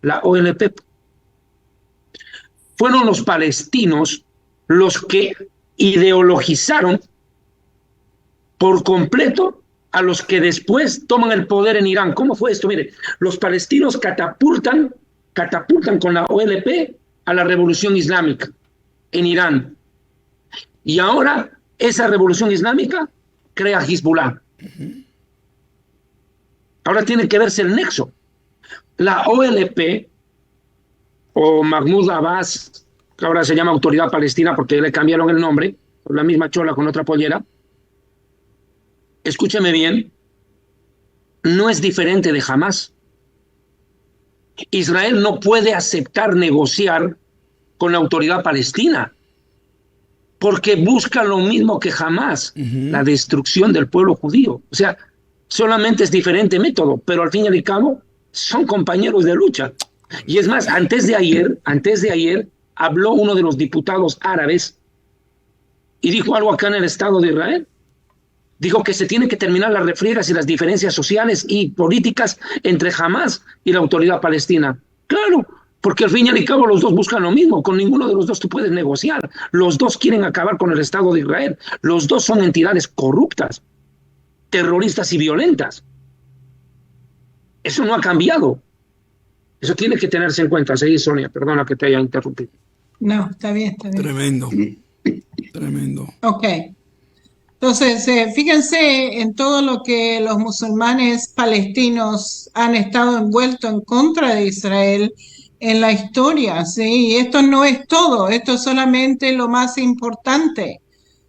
La OLP. Fueron los palestinos los que ideologizaron por completo a los que después toman el poder en Irán. ¿Cómo fue esto? Mire, los palestinos catapultan con la OLP a la revolución islámica en Irán. Y ahora esa revolución islámica crea Hezbollah. Ahora tiene que verse el nexo. La OLP, o Mahmoud Abbas, que ahora se llama Autoridad Palestina porque le cambiaron el nombre, por la misma chola con otra pollera, escúcheme bien, no es diferente de Hamás. Israel no puede aceptar negociar con la Autoridad Palestina porque busca lo mismo que Hamás, la destrucción del pueblo judío. O sea, solamente es diferente método, pero al fin y al cabo son compañeros de lucha. Y es más, antes de ayer habló uno de los diputados árabes y dijo algo acá en el Estado de Israel. Dijo que se tienen que terminar las refriegas y las diferencias sociales y políticas entre Hamás y la Autoridad Palestina. Claro, porque al fin y al cabo los dos buscan lo mismo. Con ninguno de los dos tú puedes negociar. Los dos quieren acabar con el Estado de Israel. Los dos son entidades corruptas, terroristas y violentas. Eso no ha cambiado. Eso tiene que tenerse en cuenta. Seguí, Sonia, perdona que te haya interrumpido. No, está bien. Tremendo. Ok. Entonces, fíjense en todo lo que los musulmanes palestinos han estado envueltos en contra de Israel en la historia, ¿sí? Y esto no es todo, esto es solamente lo más importante,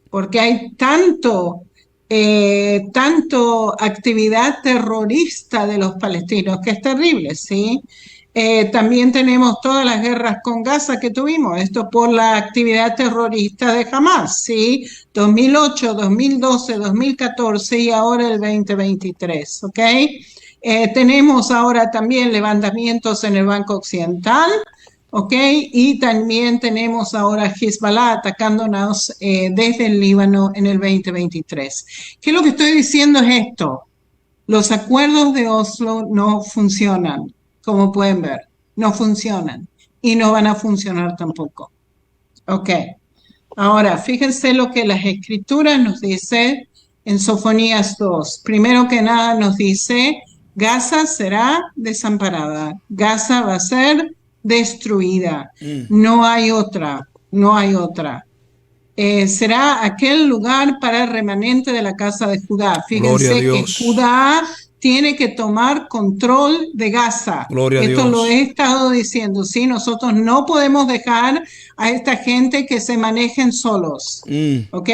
porque hay tanto actividad terrorista de los palestinos que es terrible, ¿sí? También tenemos todas las guerras con Gaza que tuvimos, esto por la actividad terrorista de Hamás, ¿sí? 2008, 2012, 2014 y ahora el 2023, ¿ok? Tenemos ahora también levantamientos en el Banco Occidental, ¿ok? Y también tenemos ahora Hezbollah atacándonos desde el Líbano en el 2023. ¿Qué es lo que estoy diciendo? Es esto: los acuerdos de Oslo no funcionan. Como pueden ver, no funcionan y no van a funcionar tampoco. Ok, ahora fíjense lo que las escrituras nos dice en Sofonías 2. Primero que nada nos dice, Gaza será desamparada, Gaza va a ser destruida, no hay otra. Será aquel lugar para el remanente de la casa de Judá. Fíjense que Judá tiene que tomar control de Gaza. Esto lo he estado diciendo, ¿sí? Nosotros no podemos dejar a esta gente que se manejen solos, ¿ok?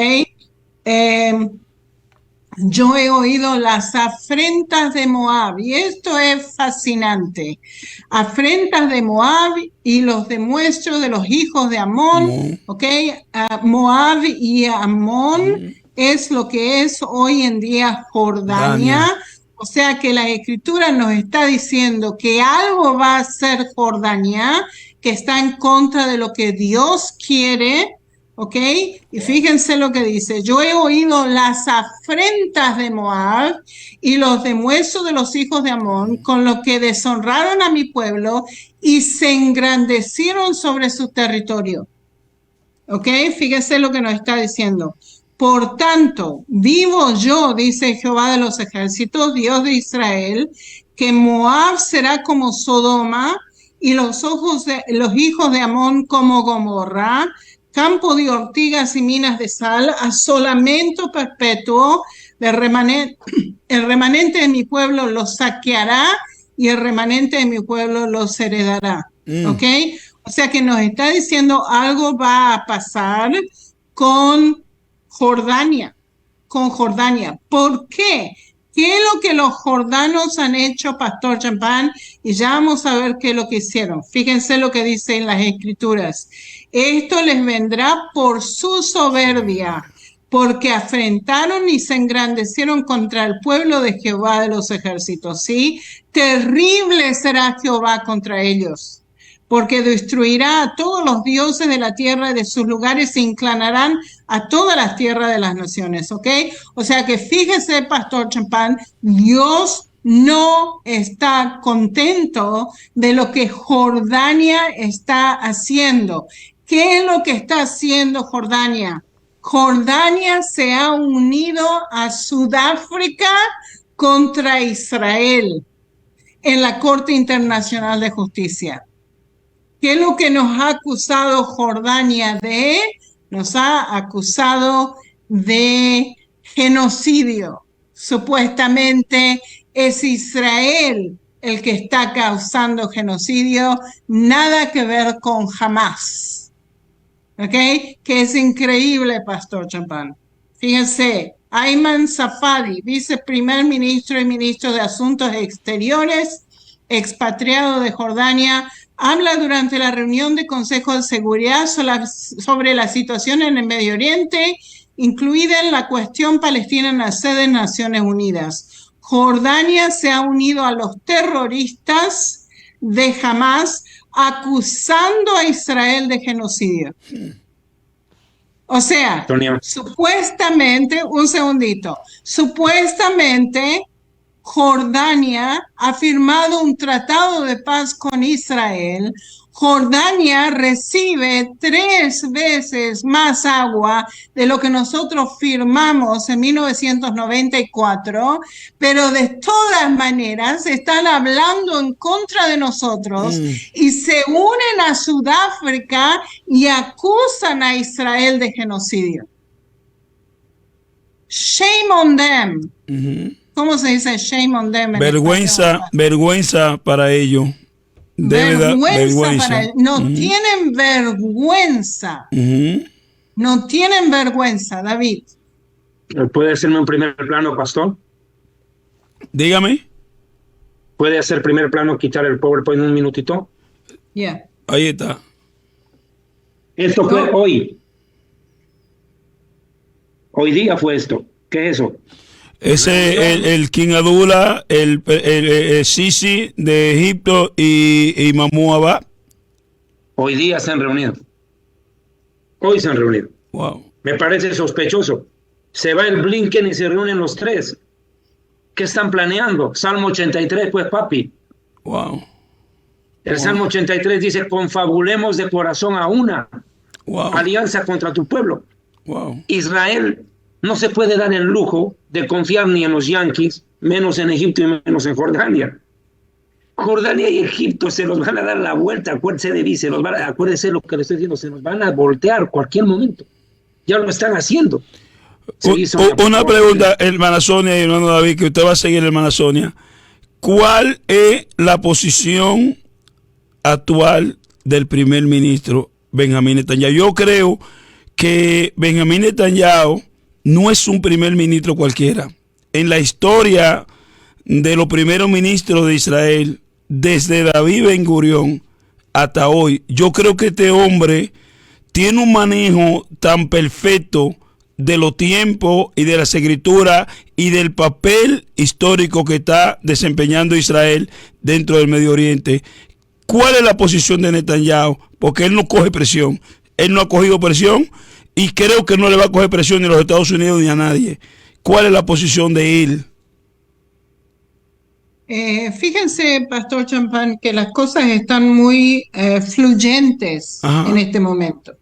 Yo he oído las afrentas de Moab, y esto es fascinante. Afrentas de Moab y los demuestros de los hijos de Amón, ¿ok? Moab y Amón es lo que es hoy en día Jordania. O sea que la Escritura nos está diciendo que algo va a ser Jordania, que está en contra de lo que Dios quiere. ¿Ok? Y fíjense lo que dice. Yo he oído las afrentas de Moab y los demuestros de los hijos de Amón, con lo que deshonraron a mi pueblo y se engrandecieron sobre su territorio. ¿Ok? Fíjense lo que nos está diciendo. Por tanto, vivo yo, dice Jehová de los ejércitos, Dios de Israel, que Moab será como Sodoma y los hijos de Amón como Gomorra, campo de ortigas y minas de sal, asolamento perpetuo. El remanente de mi pueblo los saqueará y el remanente de mi pueblo los heredará. ¿Ok? O sea que nos está diciendo algo va a pasar con Jordania. ¿Por qué? ¿Qué es lo que los jordanos han hecho, Pastor Champán? Y ya vamos a ver qué es lo que hicieron. Fíjense lo que dice en las Escrituras. Esto les vendrá por su soberbia, porque afrentaron y se engrandecieron contra el pueblo de Jehová de los ejércitos. ¿Sí? Terrible será Jehová contra ellos, porque destruirá a todos los dioses de la tierra y de sus lugares se inclinarán a todas las tierras de las naciones, ¿ok? O sea que fíjese, Pastor Champán, Dios no está contento de lo que Jordania está haciendo. ¿Qué es lo que está haciendo Jordania? Jordania se ha unido a Sudáfrica contra Israel en la Corte Internacional de Justicia. ¿Qué es lo que nos ha acusado Jordania de? Nos ha acusado de genocidio. Supuestamente es Israel el que está causando genocidio, nada que ver con Hamás. ¿Ok? Que es increíble, Pastor Champán. Fíjense, Ayman Safadi, viceprimer ministro y ministro de Asuntos Exteriores, expatriado de Jordania, habla durante la reunión de Consejo de Seguridad sobre la situación en el Medio Oriente, incluida en la cuestión palestina en la sede de Naciones Unidas. Jordania se ha unido a los terroristas de Hamás, acusando a Israel de genocidio. O sea, supuestamente, un segundito, supuestamente Jordania ha firmado un tratado de paz con Israel. Jordania recibe 3 veces más agua de lo que nosotros firmamos en 1994, pero de todas maneras están hablando en contra de nosotros y se unen a Sudáfrica y acusan a Israel de genocidio. Shame on them. ¿Cómo se dice shame on them? Vergüenza para ellos. Vergüenza. Para ellos. No tienen vergüenza. No tienen vergüenza, David. ¿Puede hacerme un primer plano, pastor? Dígame. ¿Puede hacer primer plano, quitar el PowerPoint un minutito? Yeah. Ahí está. Esto fue hoy. Hoy día fue esto. ¿Qué es eso? Ese el King Abdullah, el Sisi de Egipto y Mahmoud Abbas. Hoy día se han reunido. Hoy se han reunido. Wow. Me parece sospechoso. Se va el Blinken y se reúnen los 3. ¿Qué están planeando? Salmo 83, pues, papi. Wow. El Salmo 83 dice, confabulemos de corazón a una alianza contra tu pueblo. Wow. Israel no se puede dar el lujo de confiar ni en los yanquis, menos en Egipto y menos en Jordania. Jordania y Egipto se los van a dar la vuelta, acuérdese de mí, acuérdese lo que le estoy diciendo, se nos van a voltear cualquier momento. Ya lo están haciendo. Una pregunta, hermana Sonia y hermano David, que usted va a seguir, hermana Sonia. ¿Cuál es la posición actual del primer ministro Benjamín Netanyahu? Yo creo que Benjamín Netanyahu no es un primer ministro cualquiera. en la historia de los primeros ministros de Israel, desde David Ben Gurión hasta hoy. Yo creo que este hombre tiene un manejo tan perfecto de los tiempos y de las escrituras y del papel histórico que está desempeñando Israel dentro del Medio Oriente. ¿Cuál es la posición de Netanyahu? Porque él no coge presión. Él no ha cogido presión y creo que no le va a coger presión ni a los Estados Unidos ni a nadie. ¿Cuál es la posición de él? Fíjense, Pastor Champán, que las cosas están muy fluyentes en este momento.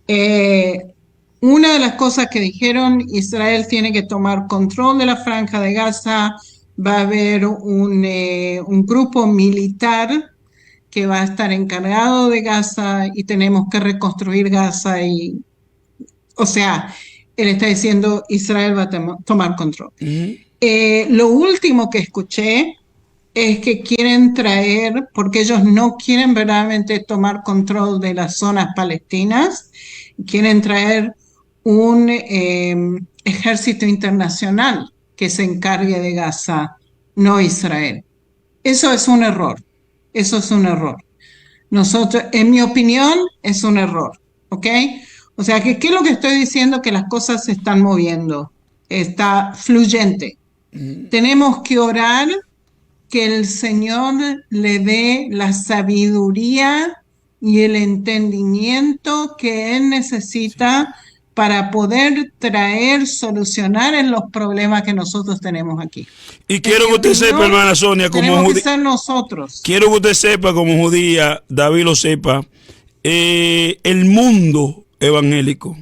Una de las cosas que dijeron, Israel tiene que tomar control de la Franja de Gaza, va a haber un grupo militar que va a estar encargado de Gaza y tenemos que reconstruir Gaza o sea, él está diciendo Israel va a tomar control. Lo último que escuché es que quieren traer, porque ellos no quieren verdaderamente tomar control de las zonas palestinas, quieren traer un ejército internacional que se encargue de Gaza, no Israel. Eso es un error. Eso es un error. Nosotros, en mi opinión, es un error. ¿Ok? O sea, ¿qué es lo que estoy diciendo? Que las cosas se están moviendo. Está fluyente. Tenemos que orar que el Señor le dé la sabiduría y el entendimiento que Él necesita para poder solucionar en los problemas que nosotros tenemos aquí. Y quiero que usted sepa, hermana Sonia, como judía, nosotros. Quiero que usted sepa, como judía, David lo sepa, el mundo evangélico,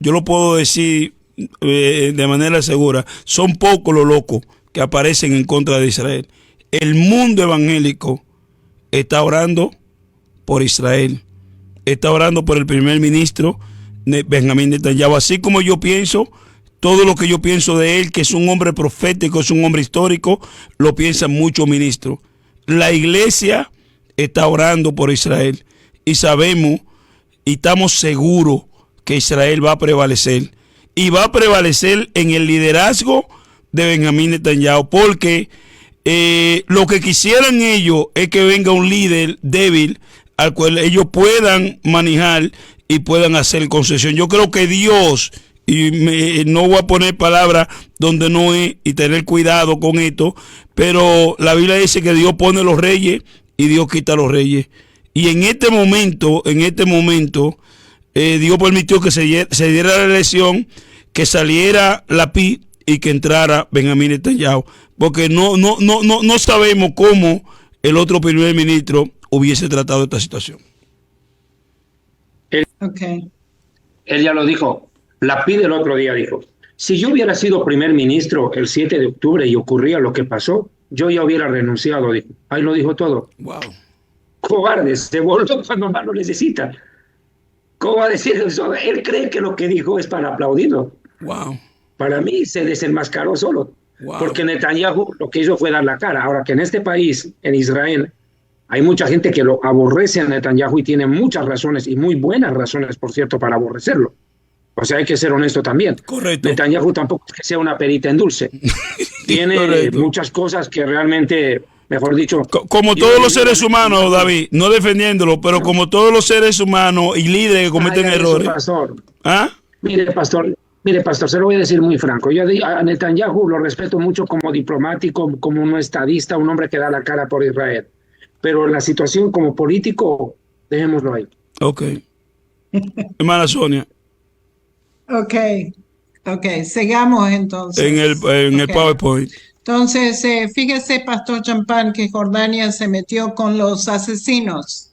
yo lo puedo decir de manera segura, son pocos los locos que aparecen en contra de Israel. El mundo evangélico está orando por Israel, está orando por el primer ministro Benjamín Netanyahu, así como yo pienso, todo lo que yo pienso de él, que es un hombre profético, es un hombre histórico, lo piensan muchos ministros. La iglesia está orando por Israel y sabemos y estamos seguros que Israel va a prevalecer y va a prevalecer en el liderazgo de Benjamín Netanyahu, porque lo que quisieran ellos es que venga un líder débil al cual ellos puedan manejar y puedan hacer concesión. Yo creo que Dios, y no voy a poner palabras donde no es y tener cuidado con esto, pero la Biblia dice que Dios pone los reyes y Dios quita los reyes. Y en este momento, Dios permitió que se diera la elección, que saliera Lapid y que entrara Benjamín Netanyahu, porque no sabemos cómo el otro primer ministro hubiese tratado esta situación. Él ya lo dijo. Lapid el otro día dijo, si yo hubiera sido primer ministro el 7 de octubre y ocurría lo que pasó, yo ya hubiera renunciado. Dijo. Ahí lo dijo todo. Wow. Cobarde, se volvió cuando más lo necesita. ¿Cómo va a decir eso? Él cree que lo que dijo es para aplaudirlo. Wow. Para mí se desenmascaró solo. Wow. Porque Netanyahu lo que hizo fue dar la cara. Ahora que en este país, en Israel, hay mucha gente que lo aborrece a Netanyahu y tiene muchas razones, y muy buenas razones, por cierto, para aborrecerlo. O sea, hay que ser honesto también. Correcto. Netanyahu tampoco es que sea una perita en dulce. Tiene muchas cosas que realmente, mejor dicho... Como todos los seres humanos, David, no defendiéndolo, pero como todos los seres humanos y líderes que cometen errores. Pastor. ¿Ah? Mire, pastor, se lo voy a decir muy franco. Yo a Netanyahu lo respeto mucho como diplomático, como un estadista, un hombre que da la cara por Israel. Pero la situación como político, dejémoslo ahí. Ok. Hermana Sonia. Ok, sigamos entonces. En el PowerPoint. Entonces, fíjese, Pastor Champán, que Jordania se metió con los asesinos.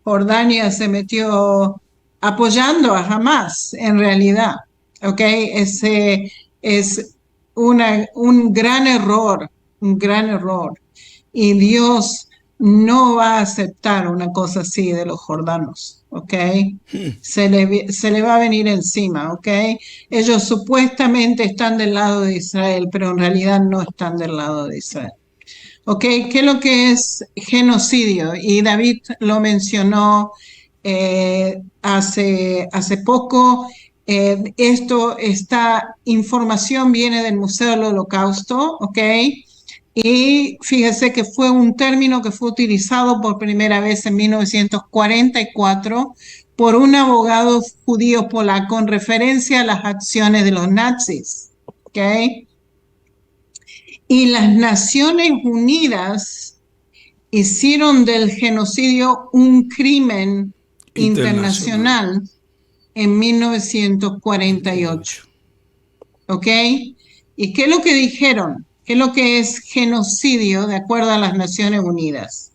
Jordania se metió apoyando a Hamas, en realidad. Ok, ese es un gran error, Y Dios no va a aceptar una cosa así de los jordanos. ¿Ok? Se le va a venir encima, ¿ok? Ellos supuestamente están del lado de Israel, pero en realidad no están del lado de Israel. ¿Ok? ¿Qué es lo que es genocidio? Y David lo mencionó hace poco. Esta información viene del Museo del Holocausto, ¿ok? Y fíjese que fue un término que fue utilizado por primera vez en 1944 por un abogado judío polaco en referencia a las acciones de los nazis, ¿ok? Y las Naciones Unidas hicieron del genocidio un crimen internacional en 1948. ¿Ok? ¿Y qué es lo que dijeron? ¿Qué es lo que es genocidio de acuerdo a las Naciones Unidas?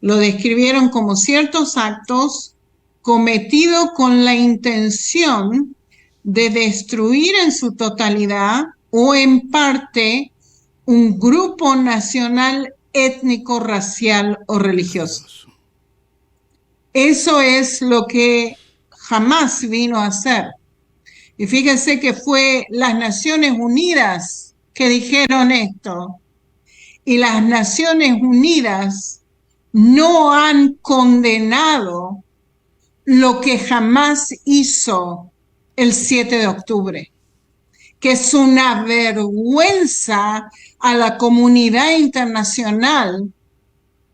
Lo describieron como ciertos actos cometidos con la intención de destruir en su totalidad o en parte un grupo nacional, étnico, racial o religioso. Eso es lo que jamás vino a hacer. Y fíjense que fue las Naciones Unidas que dijeron esto. Y las Naciones Unidas no han condenado lo que jamás hizo el 7 de octubre, que es una vergüenza a la comunidad internacional,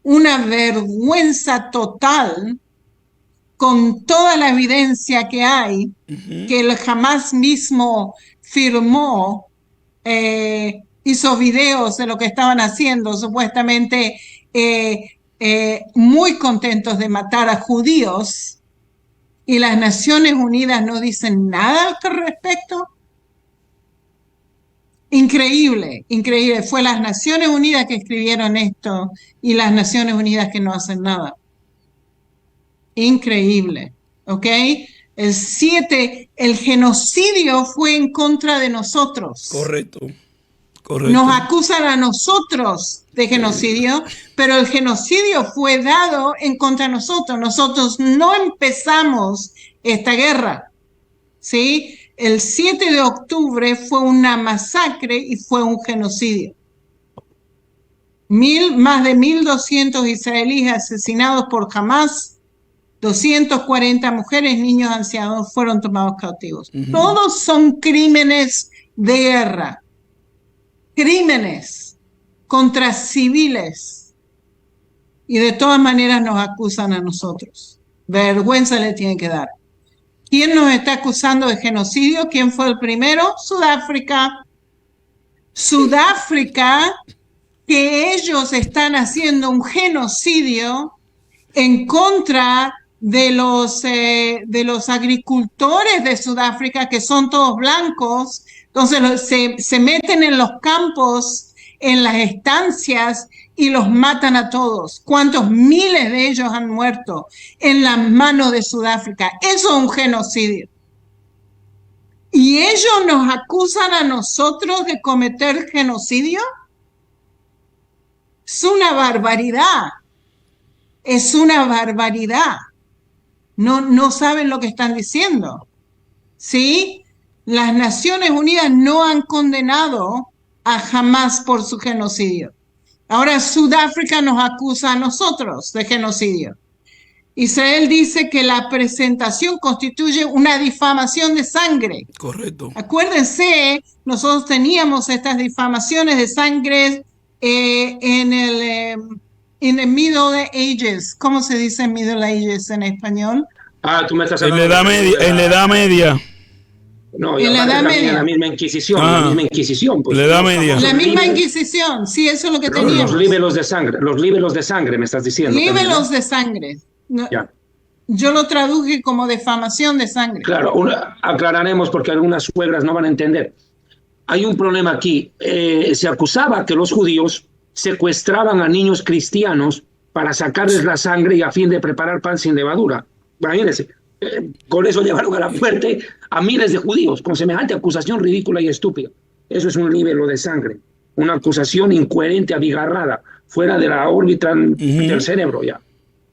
una vergüenza total, con toda la evidencia que hay, que el Hamas mismo firmó, hizo videos de lo que estaban haciendo, supuestamente muy contentos de matar a judíos, y las Naciones Unidas no dicen nada al respecto. Increíble, increíble. Fue las Naciones Unidas que escribieron esto y las Naciones Unidas que no hacen nada. Increíble, ¿ok? El genocidio fue en contra de nosotros. Correcto, correcto. Nos acusan a nosotros de genocidio, pero el genocidio fue dado en contra de nosotros. Nosotros no empezamos esta guerra, ¿sí? El 7 de octubre fue una masacre y fue un genocidio. Más de 1.200 israelíes asesinados por Hamas, 240 mujeres, niños, ancianos fueron tomados cautivos. Todos son crímenes de guerra, crímenes contra civiles. Y de todas maneras nos acusan a nosotros. Vergüenza le tienen que dar. ¿Quién nos está acusando de genocidio? ¿Quién fue el primero? Sudáfrica. Sudáfrica, que ellos están haciendo un genocidio en contra de los agricultores de Sudáfrica, que son todos blancos. Entonces se meten en los campos, en las estancias, y los matan a todos. ¿Cuántos miles de ellos han muerto en las manos de Sudáfrica? Eso es un genocidio. ¿Y ellos nos acusan a nosotros de cometer genocidio? Es una barbaridad. Es una barbaridad. No saben lo que están diciendo. ¿Sí? Las Naciones Unidas no han condenado a Hamas por su genocidio. Ahora Sudáfrica nos acusa a nosotros de genocidio. Israel dice que la presentación constituye una difamación de sangre. Correcto. Acuérdense, nosotros teníamos estas difamaciones de sangre en el Middle Ages. ¿Cómo se dice Middle Ages en español? Tú me estás hablando en la Edad Media. No, en la Edad Media. La misma Inquisición, la misma Inquisición. Pues, la Edad Media. La misma Inquisición, sí, eso es lo que teníamos. Los libelos de sangre, me estás diciendo. Libelos de sangre. No, ya. Yo lo traduje como defamación de sangre. Claro, aclararemos porque algunas suegras no van a entender. Hay un problema aquí. Se acusaba que los judíos secuestraban a niños cristianos para sacarles la sangre y a fin de preparar pan sin levadura. Imagínense. Con eso llevaron a la muerte a miles de judíos, con semejante acusación ridícula y estúpida. Eso es un libelo de sangre, una acusación incoherente, abigarrada, fuera de la órbita del cerebro ya.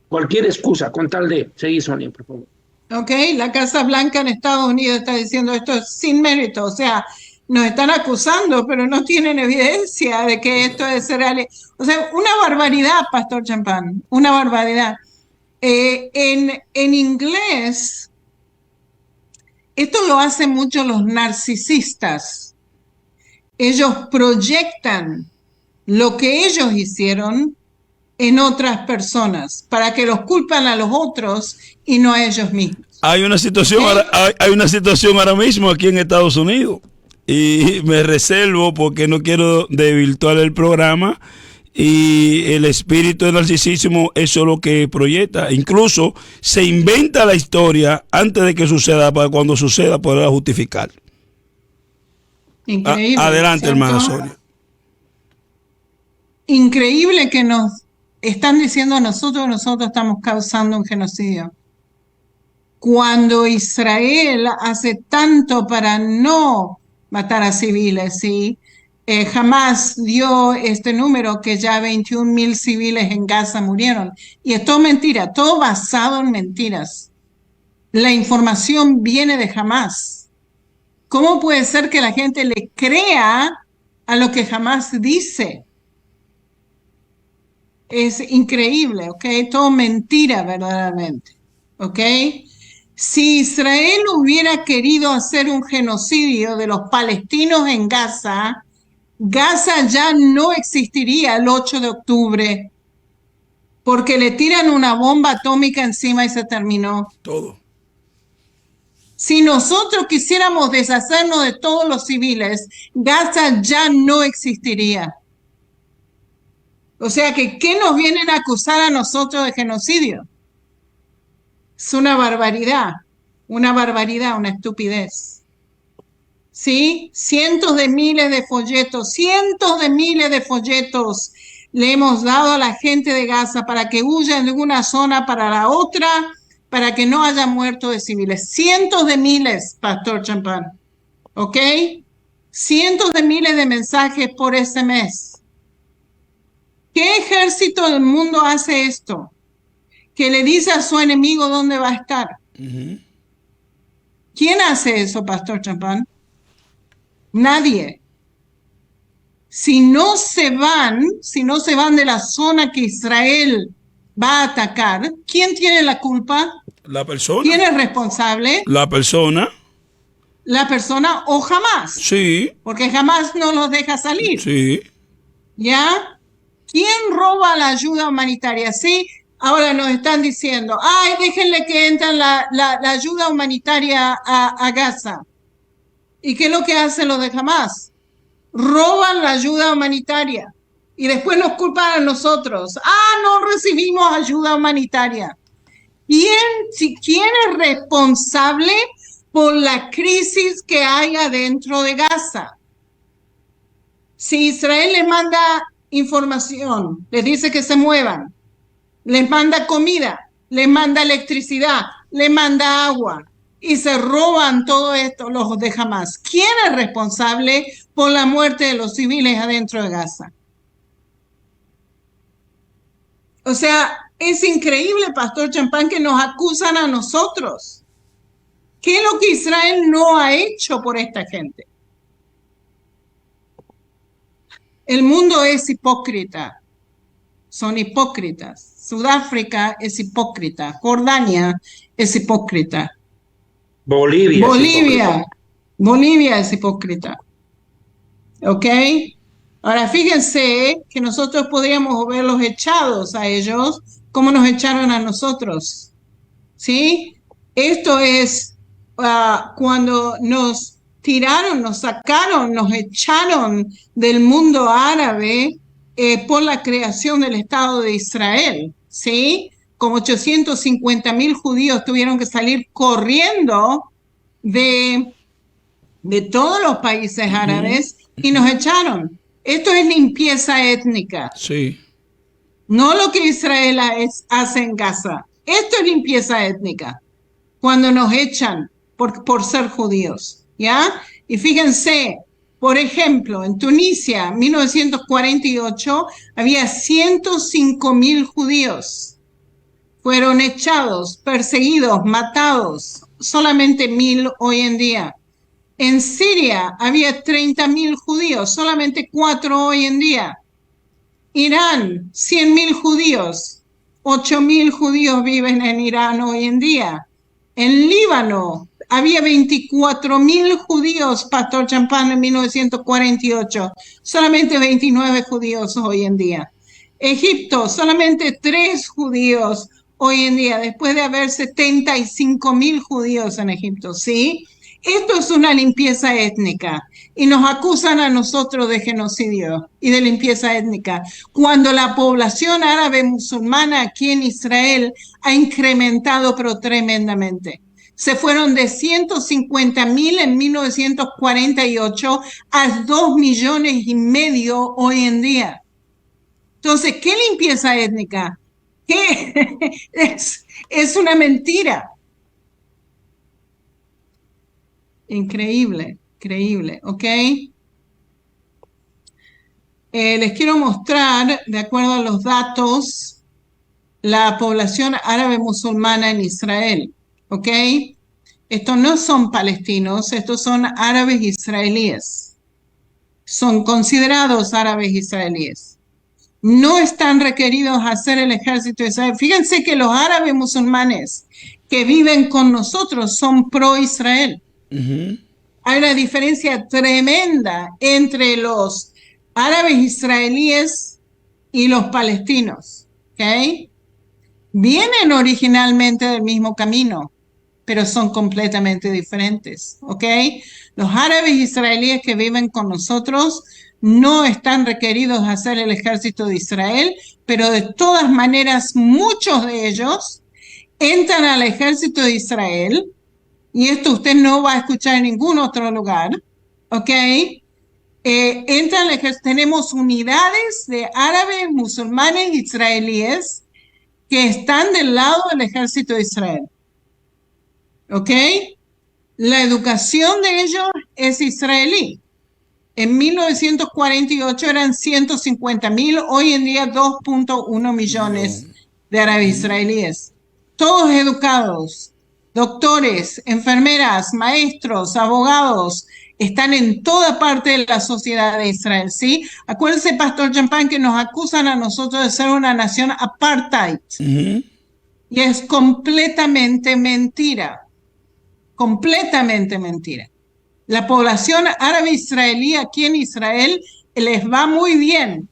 Cualquier excusa con tal de seguir, Sonia, por favor. Ok, la Casa Blanca en Estados Unidos está diciendo esto es sin mérito, o sea, nos están acusando, pero no tienen evidencia de que esto es real. O sea, una barbaridad, Pastor Champán, una barbaridad. En inglés, Esto lo hacen mucho los narcisistas. Ellos proyectan lo que ellos hicieron en otras personas para que los culpan a los otros y no a ellos mismos. Hay una situación, hay una situación ahora mismo aquí en Estados Unidos y me reservo porque no quiero desvirtuar el programa, y el espíritu del narcisismo eso es lo que proyecta. Incluso se inventa la historia antes de que suceda para cuando suceda poderla justificar. Increíble. Adelante, ¿cierto? hermana Sonia. Increíble que nos están diciendo a nosotros estamos causando un genocidio. Cuando Israel hace tanto para no matar a civiles, ¿sí? Jamás dio este número que ya 21.000 civiles en Gaza murieron. Y es todo mentira, todo basado en mentiras. La información viene de Hamás. ¿Cómo puede ser que la gente le crea a lo que Hamás dice? Es increíble, ¿ok? Todo mentira verdaderamente, ¿ok? Si Israel hubiera querido hacer un genocidio de los palestinos en Gaza, Gaza ya no existiría el 8 de octubre, porque le tiran una bomba atómica encima y se terminó. Todo. Si nosotros quisiéramos deshacernos de todos los civiles, Gaza ya no existiría. O sea que, ¿qué nos vienen a acusar a nosotros de genocidio? Es una barbaridad, una estupidez. ¿Sí? Cientos de miles de folletos le hemos dado a la gente de Gaza para que huyan de una zona para la otra, para que no haya muertos de civiles. Cientos de miles, Pastor Champán. ¿Ok? Cientos de miles de mensajes por ese mes. ¿Qué ejército del mundo hace esto? Que le dice a su enemigo dónde va a estar. ¿Quién hace eso, Pastor Champán? Nadie. Si no se van de la zona que Israel va a atacar, ¿quién tiene la culpa? La persona. ¿Quién es responsable? La persona. La persona o Hamás. Sí. Porque Hamás no los deja salir. Sí. ¿Ya? ¿Quién roba la ayuda humanitaria? Sí, ahora nos están diciendo, ay, déjenle que entren la ayuda humanitaria a Gaza. ¿Y qué es lo que hacen los de Hamás? Roban la ayuda humanitaria y después nos culpan a nosotros. No recibimos ayuda humanitaria. ¿Quién es responsable por la crisis que hay adentro de Gaza? Si Israel les manda información, les dice que se muevan, les manda comida, les manda electricidad, les manda agua y se roban todo esto los de Hamás, ¿quién es responsable por la muerte de los civiles adentro de Gaza? O sea, es increíble, Pastor Champán, que nos acusan a nosotros. ¿Qué es lo que Israel no ha hecho por esta gente? El mundo es hipócrita, son hipócritas. Sudáfrica es hipócrita, Jordania es hipócrita. Bolivia es hipócrita. ¿Ok? Ahora fíjense que nosotros podríamos verlos echados a ellos como nos echaron a nosotros. ¿Sí? Esto es cuando nos tiraron, nos sacaron, nos echaron del mundo árabe por la creación del Estado de Israel, ¿sí? Como 850.000 judíos tuvieron que salir corriendo de todos los países árabes y nos echaron. Esto es limpieza étnica. Sí. No lo que Israel hace en Gaza. Esto es limpieza étnica. Cuando nos echan por ser judíos. ¿Ya? Y fíjense, por ejemplo, en Tunisia, en 1948, había 105.000 judíos. Fueron echados, perseguidos, matados, solamente 1.000 hoy en día. En Siria había 30.000 judíos, solamente 4 hoy en día. Irán, 100.000 judíos, 8.000 judíos viven en Irán hoy en día. En Líbano, había 24.000 judíos, Pastor Champagne, en 1948. Solamente 29 judíos hoy en día. Egipto, solamente 3 judíos hoy en día, después de haber 75.000 judíos en Egipto, ¿sí? Esto es una limpieza étnica y nos acusan a nosotros de genocidio y de limpieza étnica, cuando la población árabe musulmana aquí en Israel ha incrementado pero tremendamente. Se fueron de 150.000 en 1948 a 2,5 millones hoy en día. Entonces, ¿qué limpieza étnica? ¿Qué? Es una mentira. Increíble, increíble, ¿ok? Les quiero mostrar, de acuerdo a los datos, la población árabe musulmana en Israel, ¿ok? Estos no son palestinos, estos son árabes israelíes. Son considerados árabes israelíes. No están requeridos a hacer el ejército de Israel. Fíjense que los árabes musulmanes que viven con nosotros son pro-Israel. Hay una diferencia tremenda entre los árabes israelíes y los palestinos, ¿ok? Vienen originalmente del mismo camino, pero son completamente diferentes, ¿ok? Los árabes israelíes que viven con nosotros no están requeridos a hacer el ejército de Israel, pero de todas maneras muchos de ellos entran al ejército de Israel, y esto usted no va a escuchar en ningún otro lugar, ¿ok? Entran al ejército. Tenemos unidades de árabes, musulmanes, israelíes que están del lado del ejército de Israel, ¿ok? La educación de ellos es israelí. En 1948 eran 150.000, hoy en día 2,1 millones de árabes israelíes. Todos educados, doctores, enfermeras, maestros, abogados, están en toda parte de la sociedad de Israel, ¿sí? Acuérdense, Pastor Champagne, que nos acusan a nosotros de ser una nación apartheid. Y es completamente mentira. Completamente mentira. La población árabe israelí aquí en Israel les va muy bien.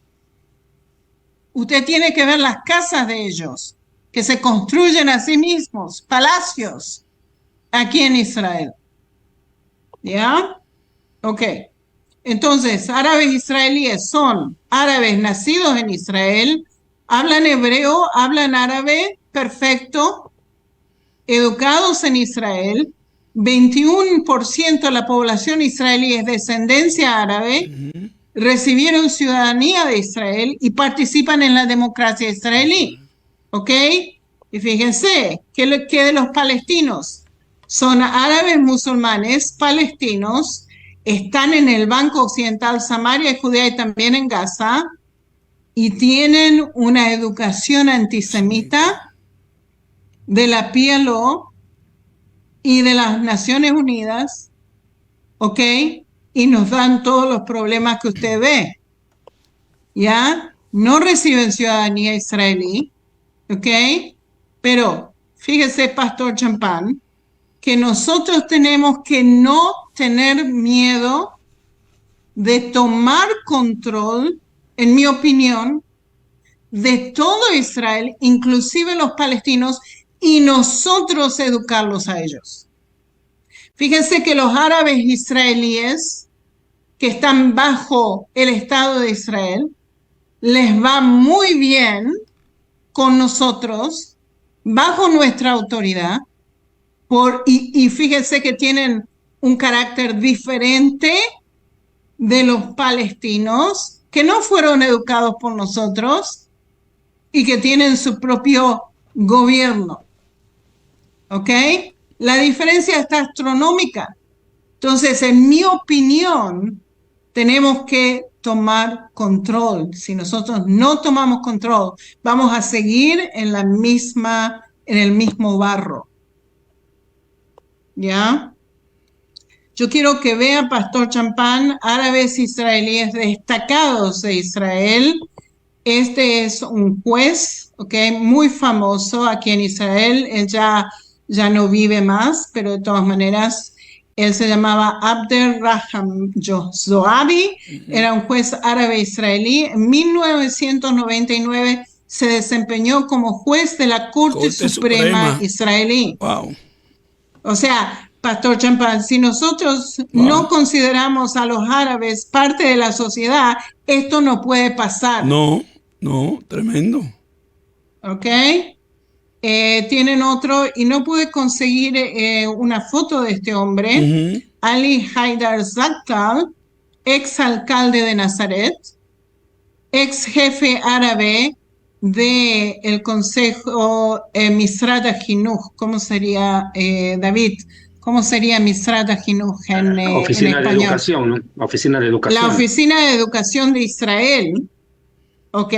Usted tiene que ver las casas de ellos, que se construyen a sí mismos, palacios, aquí en Israel. ¿Ya? Ok. Entonces, árabes israelíes son árabes nacidos en Israel, hablan hebreo, hablan árabe, perfecto, educados en Israel. 21% de la población israelí es descendencia árabe, recibieron ciudadanía de Israel y participan en la democracia israelí, ¿ok? Y fíjense que de los palestinos son árabes musulmanes palestinos, están en el Banco Occidental, Samaria y Judea y también en Gaza, y tienen una educación antisemita de la PLO y de las Naciones Unidas, ¿ok? Y nos dan todos los problemas que usted ve, ¿ya? No reciben ciudadanía israelí, ¿ok? Pero fíjese, Pastor Champagne, que nosotros tenemos que no tener miedo de tomar control, en mi opinión, de todo Israel, inclusive los palestinos, y nosotros educarlos a ellos. Fíjense que los árabes israelíes que están bajo el Estado de Israel, les va muy bien con nosotros, bajo nuestra autoridad, y fíjense que tienen un carácter diferente de los palestinos, que no fueron educados por nosotros y que tienen su propio gobierno. ¿Ok? La diferencia está astronómica. Entonces, en mi opinión, tenemos que tomar control. Si nosotros no tomamos control, vamos a seguir en el mismo barro. ¿Ya? Yo quiero que vea, Pastor Champagne, árabes israelíes destacados de Israel. Este es un juez, ¿ok? Muy famoso aquí en Israel. Él ya ya no vive más, pero de todas maneras, él se llamaba Abderrahman Zoabi, era un juez árabe israelí. En 1999 se desempeñó como juez de la Corte Suprema israelí. Wow. O sea, Pastor Champán, si nosotros no consideramos a los árabes parte de la sociedad, esto no puede pasar. No, tremendo. ¿Ok? Tienen otro, y no pude conseguir una foto de este hombre, Ali Haidar Zaktal, ex alcalde de Nazaret, ex jefe árabe del Consejo Misrat HaChinuch. ¿Cómo sería, David? ¿Cómo sería Misrat HaChinuch en Oficina español? De Educación, ¿no? Oficina de Educación. La Oficina de Educación de Israel, ¿ok?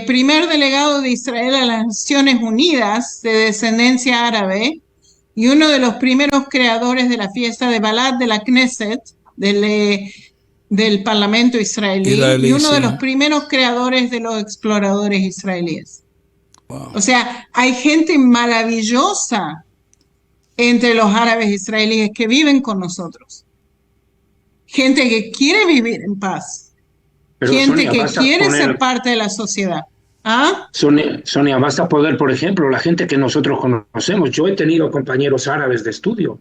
Primer delegado de Israel a las Naciones Unidas de descendencia árabe y uno de los primeros creadores de la fiesta de Balad de la Knesset, del Parlamento israelí, y uno de los primeros creadores de los exploradores israelíes. Wow. O sea, hay gente maravillosa entre los árabes israelíes que viven con nosotros. Gente que quiere vivir en paz. Pero gente Sonia, que quiere ser parte de la sociedad. ¿Ah? Sonia, basta poder, por ejemplo, la gente que nosotros conocemos. Yo he tenido compañeros árabes de estudio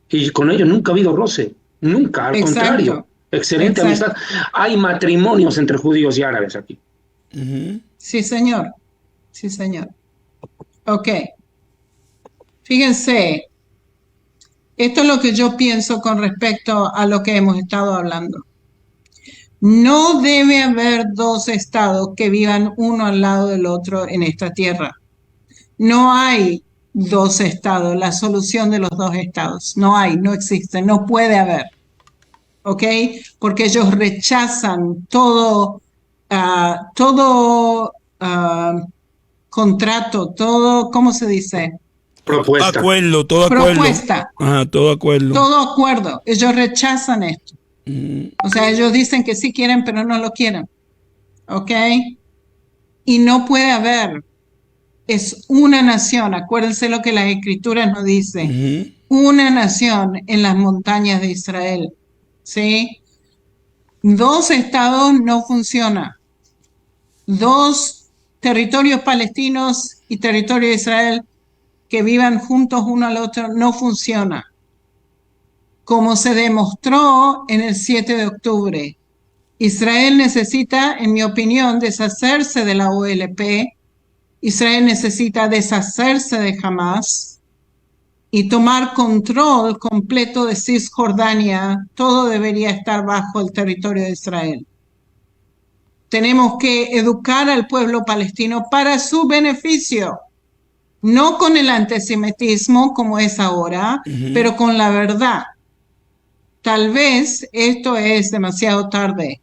y con ellos nunca ha habido roce. Nunca, al contrario. Excelente amistad. Hay matrimonios entre judíos y árabes aquí. Sí, señor. Sí, señor. Ok. Fíjense, esto es lo que yo pienso con respecto a lo que hemos estado hablando. No debe haber dos estados que vivan uno al lado del otro en esta tierra. No hay dos estados, la solución de los dos estados. No hay, no existe, no puede haber. ¿Ok? Porque ellos rechazan todo contrato, todo, ¿cómo se dice? Propuesta. Acuerdo, todo acuerdo. Propuesta. Ajá, todo acuerdo. Todo acuerdo. Ellos rechazan esto. O sea, ellos dicen que sí quieren, pero no lo quieren. ¿Ok? Y no puede haber. Es una nación. Acuérdense lo que las escrituras nos dicen. Una nación en las montañas de Israel. ¿Sí? Dos estados no funciona. Dos territorios palestinos y territorio de Israel que vivan juntos uno al otro no funciona. Como se demostró en el 7 de octubre. Israel necesita, en mi opinión, deshacerse de la OLP. Israel necesita deshacerse de Hamas y tomar control completo de Cisjordania. Todo debería estar bajo el territorio de Israel. Tenemos que educar al pueblo palestino para su beneficio. No con el antisemitismo como es ahora, pero con la verdad. Tal vez esto es demasiado tarde.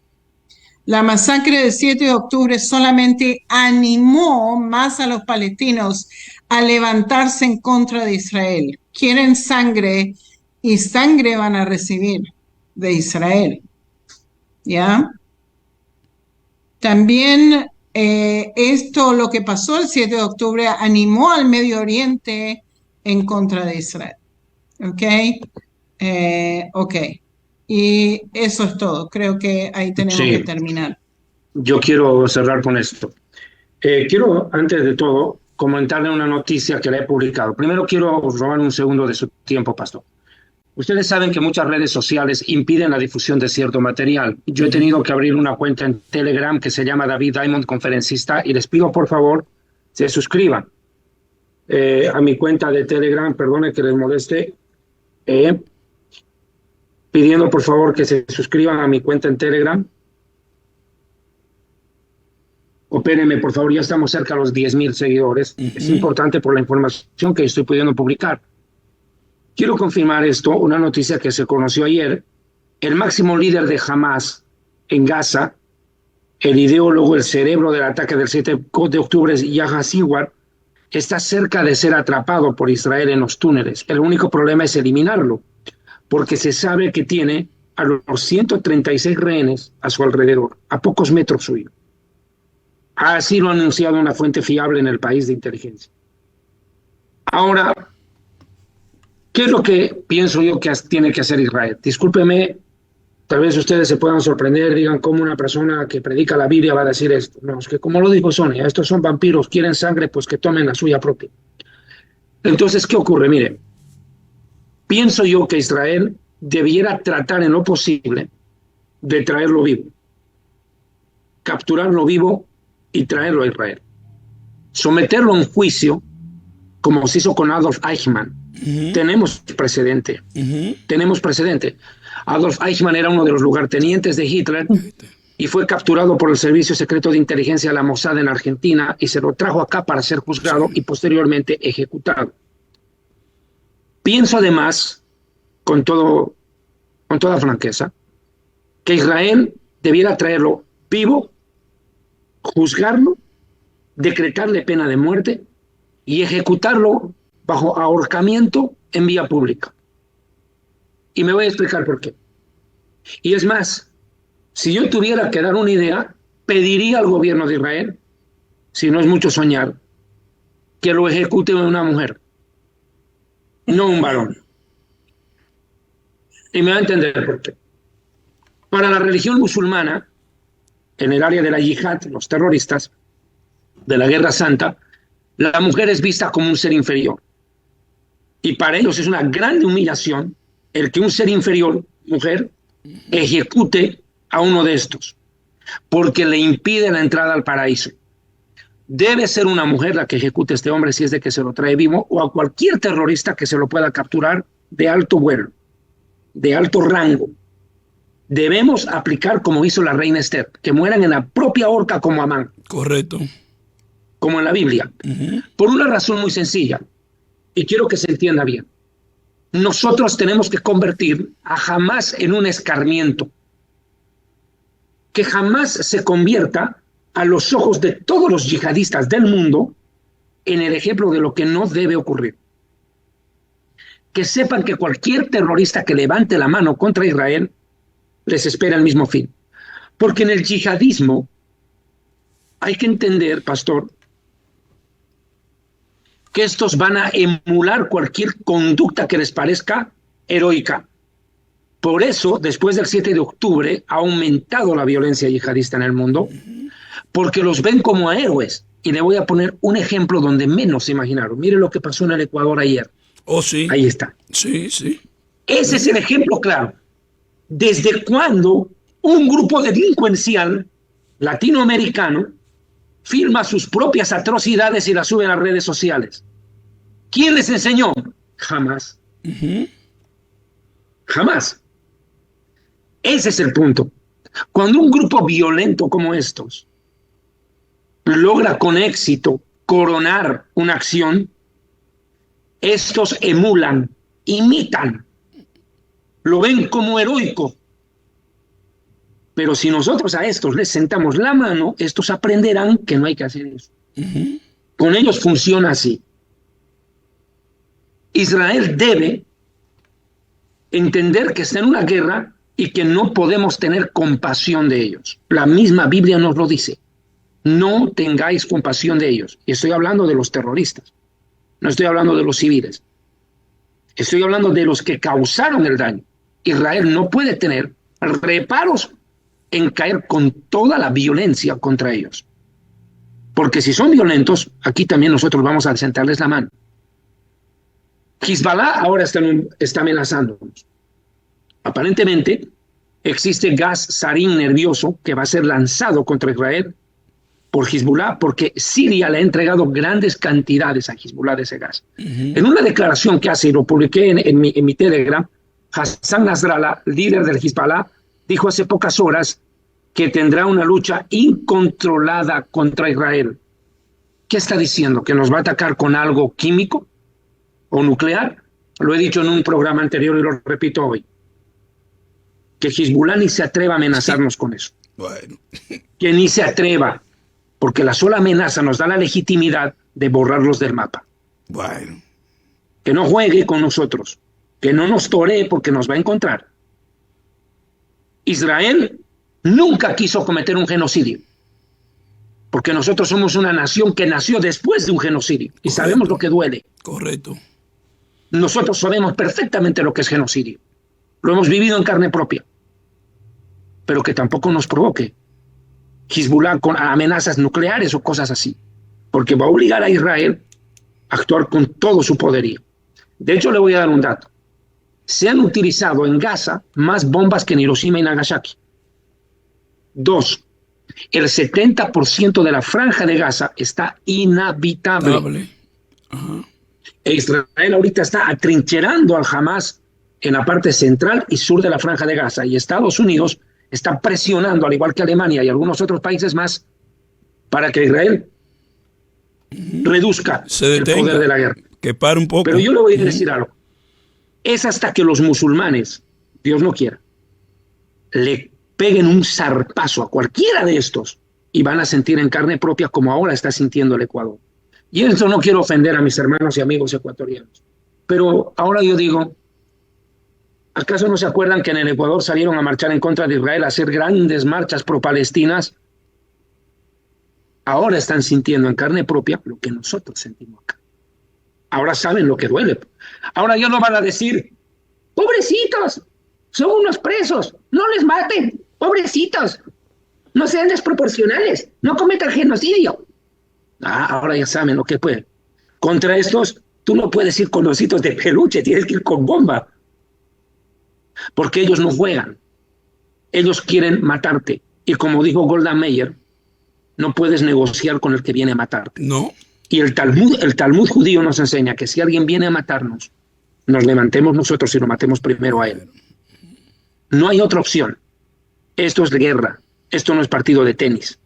La masacre del 7 de octubre solamente animó más a los palestinos a levantarse en contra de Israel. Quieren sangre y sangre van a recibir de Israel. ¿Ya? También lo que pasó el 7 de octubre animó al Medio Oriente en contra de Israel. ¿Ok? Ok. Y eso es todo. Creo que ahí tenemos que terminar. Yo quiero cerrar con esto. Quiero, antes de todo, comentarle una noticia que la he publicado. Primero quiero robar un segundo de su tiempo, pastor. Ustedes saben que muchas redes sociales impiden la difusión de cierto material. Yo he tenido que abrir una cuenta en Telegram que se llama David Diamond Conferencista y les pido, por favor, se suscriban a mi cuenta de Telegram. Perdone que les moleste. Pidiendo, por favor, que se suscriban a mi cuenta en Telegram. Opérenme, por favor, ya estamos cerca de los 10,000 seguidores. Es importante por la información que estoy pudiendo publicar. Quiero confirmar esto, una noticia que se conoció ayer. El máximo líder de Hamas en Gaza, el ideólogo, el cerebro del ataque del 7 de octubre, Yahya Sinwar, está cerca de ser atrapado por Israel en los túneles. El único problema es eliminarlo, porque se sabe que tiene a los 136 rehenes a su alrededor, a pocos metros suyo. Así lo ha anunciado una fuente fiable en el país de inteligencia. Ahora, ¿qué es lo que pienso yo que tiene que hacer Israel? Discúlpeme, tal vez ustedes se puedan sorprender, digan cómo una persona que predica la Biblia va a decir esto. No, es que como lo dijo Sonia, estos son vampiros, quieren sangre, pues que tomen la suya propia. Entonces, ¿qué ocurre? Mire, pienso yo que Israel debiera tratar en lo posible de traerlo vivo, capturarlo vivo y traerlo a Israel. Someterlo a un juicio, como se hizo con Adolf Eichmann. Tenemos precedente. Tenemos precedente. Adolf Eichmann era uno de los lugartenientes de Hitler y fue capturado por el Servicio Secreto de Inteligencia de la Mossad en Argentina y se lo trajo acá para ser juzgado y posteriormente ejecutado. Pienso además, con toda franqueza, que Israel debiera traerlo vivo, juzgarlo, decretarle pena de muerte y ejecutarlo bajo ahorcamiento en vía pública. Y me voy a explicar por qué. Y es más, si yo tuviera que dar una idea, pediría al gobierno de Israel, si no es mucho soñar, que lo ejecute una mujer, no un varón. Y me va a entender por qué. Para la religión musulmana, en el área de la yihad, los terroristas, de la Guerra Santa, la mujer es vista como un ser inferior. Y para ellos es una gran humillación el que un ser inferior, mujer, ejecute a uno de estos, porque le impide la entrada al paraíso. Debe ser una mujer la que ejecute a este hombre si es de que se lo trae vivo, o a cualquier terrorista que se lo pueda capturar de alto vuelo, de alto rango. Debemos aplicar como hizo la reina Esther, que mueran en la propia horca como Amán. Correcto. Como en la Biblia. Por una razón muy sencilla, y quiero que se entienda bien. Nosotros tenemos que convertir a Hamás en un escarmiento. Que jamás se convierta a los ojos de todos los yihadistas del mundo en el ejemplo de lo que no debe ocurrir. Que sepan que cualquier terrorista que levante la mano contra Israel les espera el mismo fin. Porque en el yihadismo hay que entender, pastor, que estos van a emular cualquier conducta que les parezca heroica. Por eso, después del 7 de octubre, ha aumentado la violencia yihadista en el mundo, porque los ven como héroes. Y le voy a poner un ejemplo donde menos se imaginaron. Mire lo que pasó en el Ecuador ayer. Oh, sí. Ahí está. Sí, sí. Ese es el ejemplo claro. ¿Desde cuándo un grupo delincuencial latinoamericano filma sus propias atrocidades y las sube a las redes sociales? ¿Quién les enseñó? Jamás. Jamás. Ese es el punto. Cuando un grupo violento como estos logra con éxito coronar una acción, estos emulan, imitan, lo ven como heroico. Pero si nosotros a estos les sentamos la mano, estos aprenderán que no hay que hacer eso. Con ellos funciona así. Israel debe entender que está en una guerra y que no podemos tener compasión de ellos. La misma Biblia nos lo dice. No tengáis compasión de ellos. Y estoy hablando de los terroristas. No estoy hablando de los civiles. Estoy hablando de los que causaron el daño. Israel no puede tener reparos en caer con toda la violencia contra ellos. Porque si son violentos, aquí también nosotros vamos a sentarles la mano. Hezbollah ahora está amenazándonos. Aparentemente, existe gas sarín nervioso que va a ser lanzado contra Israel por Hezbollah, porque Siria le ha entregado grandes cantidades a Hezbollah de ese gas. En una declaración que hace, y lo publiqué en mi Telegram, Hassan Nasrallah, líder del Hezbollah, dijo hace pocas horas que tendrá una lucha incontrolada contra Israel. ¿Qué está diciendo? ¿Que nos va a atacar con algo químico o nuclear? Lo he dicho en un programa anterior y lo repito hoy. Que Hezbollah ni se atreva a amenazarnos con eso. Bueno. Que ni se atreva, porque la sola amenaza nos da la legitimidad de borrarlos del mapa. Bueno. Que no juegue con nosotros, que no nos toree porque nos va a encontrar. Israel nunca quiso cometer un genocidio. porque nosotros somos una nación que nació después de un genocidio y sabemos lo que duele. Correcto. Nosotros sabemos perfectamente lo que es genocidio. Lo hemos vivido en carne propia. Pero que tampoco nos provoque Hezbollah con amenazas nucleares o cosas así, porque va a obligar a Israel a actuar con todo su poderío. De hecho, le voy a dar un dato. Se han utilizado en Gaza más bombas que en Hiroshima y Nagasaki. 2. El 70% de la franja de Gaza está inhabitable. Ajá. E Israel ahorita está atrincherando al Hamas en la parte central y sur de la franja de Gaza, y Estados Unidos está presionando, al igual que Alemania y algunos otros países más, para que Israel reduzca el poder de la guerra. Que pare un poco. Pero yo le voy a decir algo. Es hasta que los musulmanes, Dios no quiera, le peguen un zarpazo a cualquiera de estos y van a sentir en carne propia como ahora está sintiendo el Ecuador. Y esto no quiero ofender a mis hermanos y amigos ecuatorianos, pero ahora yo digo, ¿acaso no se acuerdan que en el Ecuador salieron a marchar en contra de Israel, a hacer grandes marchas pro-palestinas? Ahora están sintiendo en carne propia lo que nosotros sentimos acá. Ahora saben lo que duele. Ahora ya no van a decir, pobrecitos, son unos presos, no les maten, pobrecitos, no sean desproporcionales, no cometan genocidio. Ahora ya saben lo que pueden. Contra estos, tú no puedes ir con ositos de peluche, tienes que ir con bomba. Porque ellos no juegan. Ellos quieren matarte. Y como dijo Golda Meir, no puedes negociar con el que viene a matarte. No. Y el Talmud judío nos enseña que si alguien viene a matarnos, nos levantemos nosotros y lo matemos primero a él. No hay otra opción. Esto es guerra. Esto no es partido de tenis.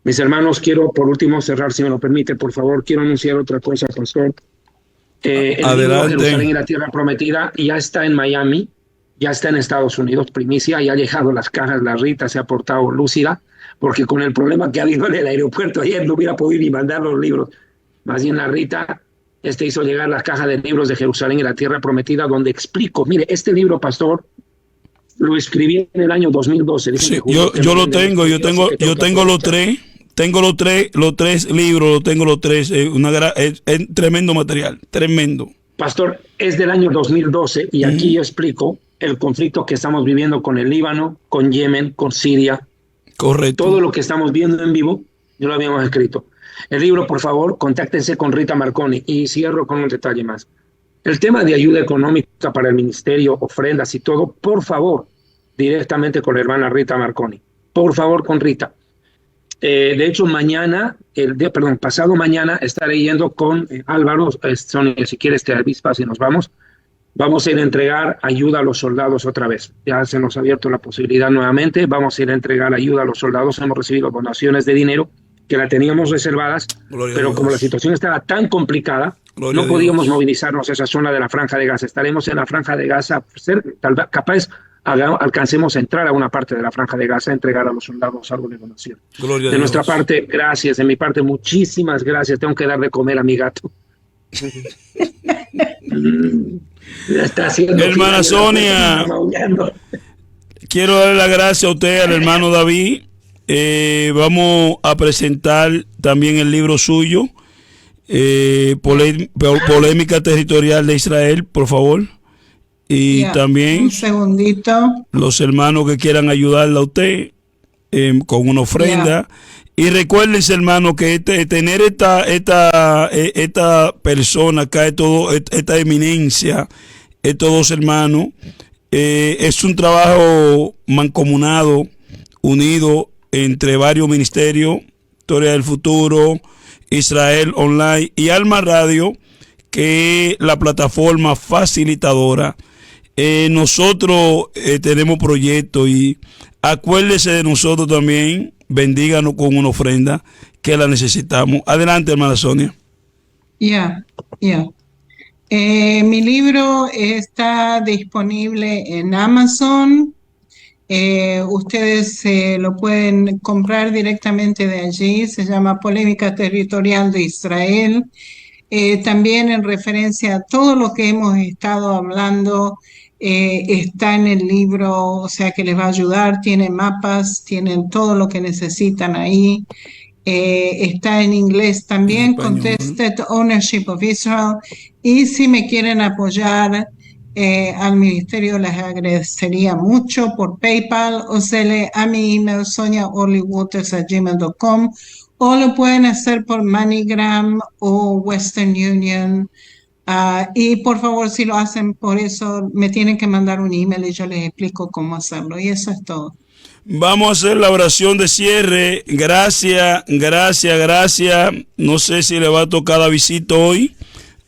Mis hermanos, quiero por último cerrar, si me lo permite, por favor. Quiero anunciar otra cosa, pastor. El libro Jerusalén y la Tierra Prometida ya está en Miami, ya está en Estados Unidos, primicia, ya ha llegado las cajas, la Rita se ha portado lúcida, porque con el problema que ha habido en el aeropuerto ayer no hubiera podido ni mandar los libros. Más bien la Rita hizo llegar las cajas de libros de Jerusalén y la Tierra Prometida, donde explico, mire, este libro, pastor, lo escribí en el año 2012. Sí, yo lo tengo, yo tengo los tres. Tengo los tres libros, los tres, es tremendo material, tremendo. Pastor, es del año 2012 y aquí yo explico el conflicto que estamos viviendo con el Líbano, con Yemen, con Siria. Correcto. Todo lo que estamos viendo en vivo, yo lo habíamos escrito. El libro, por favor, contáctense con Rita Marconi. Y cierro con un detalle más. El tema de ayuda económica para el ministerio, ofrendas y todo, por favor, directamente con la hermana Rita Marconi. Por favor, con Rita. De hecho, pasado mañana estaré yendo con Álvaro, Sonia, si quieres te avispas y nos vamos. Vamos a ir a entregar ayuda a los soldados otra vez. Ya se nos ha abierto la posibilidad nuevamente. Vamos a ir a entregar ayuda a los soldados. Hemos recibido donaciones de dinero que la teníamos reservadas, pero como la situación estaba tan complicada, no podíamos movilizarnos a esa zona de la Franja de Gaza. Estaremos en la Franja de Gaza, capaz alcancemos a entrar a una parte de la Franja de Gaza, a entregar a los soldados algo de donación. De nuestra parte, gracias. De mi parte, muchísimas gracias. Tengo que dar de comer a mi gato. Está haciendo hermana Sonia, quiero darle las gracias a usted, al hermano David. Vamos a presentar también el libro suyo, Polémica Territorial de Israel, por favor. Y también un segundito, los hermanos que quieran ayudarle a usted con una ofrenda. Y recuérdense, hermano, que tener esta persona acá, esta eminencia, estos dos hermanos, es un trabajo mancomunado, unido entre varios ministerios, Historia del Futuro, Israel Online y Alma Radio, que es la plataforma facilitadora. Nosotros tenemos proyectos y acuérdese de nosotros también, bendíganos con una ofrenda que la necesitamos. Adelante, hermana Sonia. Mi libro está disponible en Amazon. Ustedes lo pueden comprar directamente de allí. Se llama Polémica Territorial de Israel. También en referencia a todo lo que hemos estado hablando, está en el libro, o sea que les va a ayudar. Tiene mapas, tienen todo lo que necesitan ahí. está en inglés también, Contested Ownership of Israel. Y si me quieren apoyar al ministerio, les agradecería mucho por PayPal, o a mi email soniaorlywaters@gmail.com, o lo pueden hacer por MoneyGram o Western Union. Y por favor, si lo hacen por eso, me tienen que mandar un email y yo les explico cómo hacerlo. Y eso es todo. Vamos a hacer la oración de cierre. Gracias, gracias, gracias. No sé si le va a tocar a Visito hoy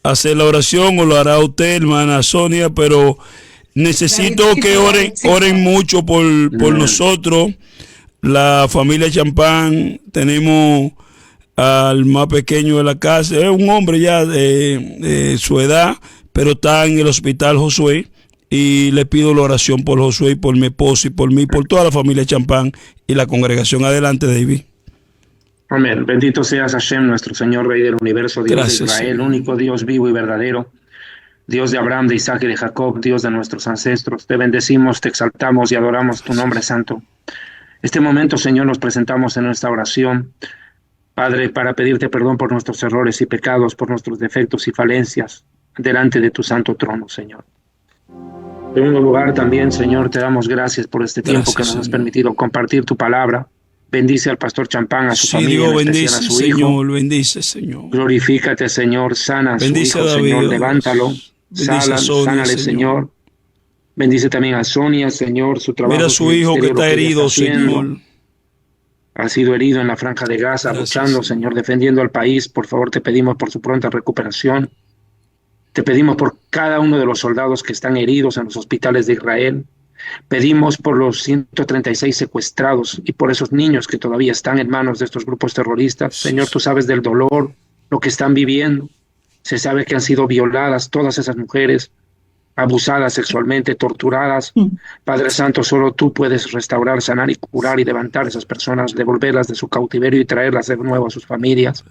hacer la oración o lo hará usted, hermana Sonia, pero necesito que oren mucho por nosotros, la familia Champán. Tenemos al más pequeño de la casa, es un hombre ya de su edad, pero está en el hospital Josué, y le pido la oración por Josué y por mi esposo y por mí, por toda la familia Champán y la congregación. Adelante, David. Amén. Bendito seas Hashem, nuestro Señor, Rey del universo, Dios de Israel, Señor, único Dios vivo y verdadero, Dios de Abraham, de Isaac y de Jacob, Dios de nuestros ancestros. Te bendecimos, te exaltamos y adoramos tu nombre santo. Este momento, Señor, nos presentamos en nuestra oración, Padre, para pedirte perdón por nuestros errores y pecados, por nuestros defectos y falencias, delante de tu santo trono, Señor. En un lugar también, Señor, te damos gracias por este tiempo que nos has permitido compartir tu palabra. Bendice al pastor Champán, a su familia, Dios, en especial a su Señor, hijo. Bendice, Señor. Glorifícate, Señor, sana a su hijo, David, Señor, levántalo, sánale, Señor. Bendice también a Sonia, Señor, su trabajo. Mira a su hijo que está herido, Señor. Ha sido herido en la Franja de Gaza, luchando, Señor, defendiendo al país. Por favor, te pedimos por su pronta recuperación. Te pedimos por cada uno de los soldados que están heridos en los hospitales de Israel. Pedimos por los 136 secuestrados y por esos niños que todavía están en manos de estos grupos terroristas. Señor, tú sabes del dolor, lo que están viviendo. Se sabe que han sido violadas todas esas mujeres, abusadas sexualmente, torturadas. Padre Santo, solo tú puedes restaurar, sanar y curar y levantar a esas personas, devolverlas de su cautiverio y traerlas de nuevo a sus familias.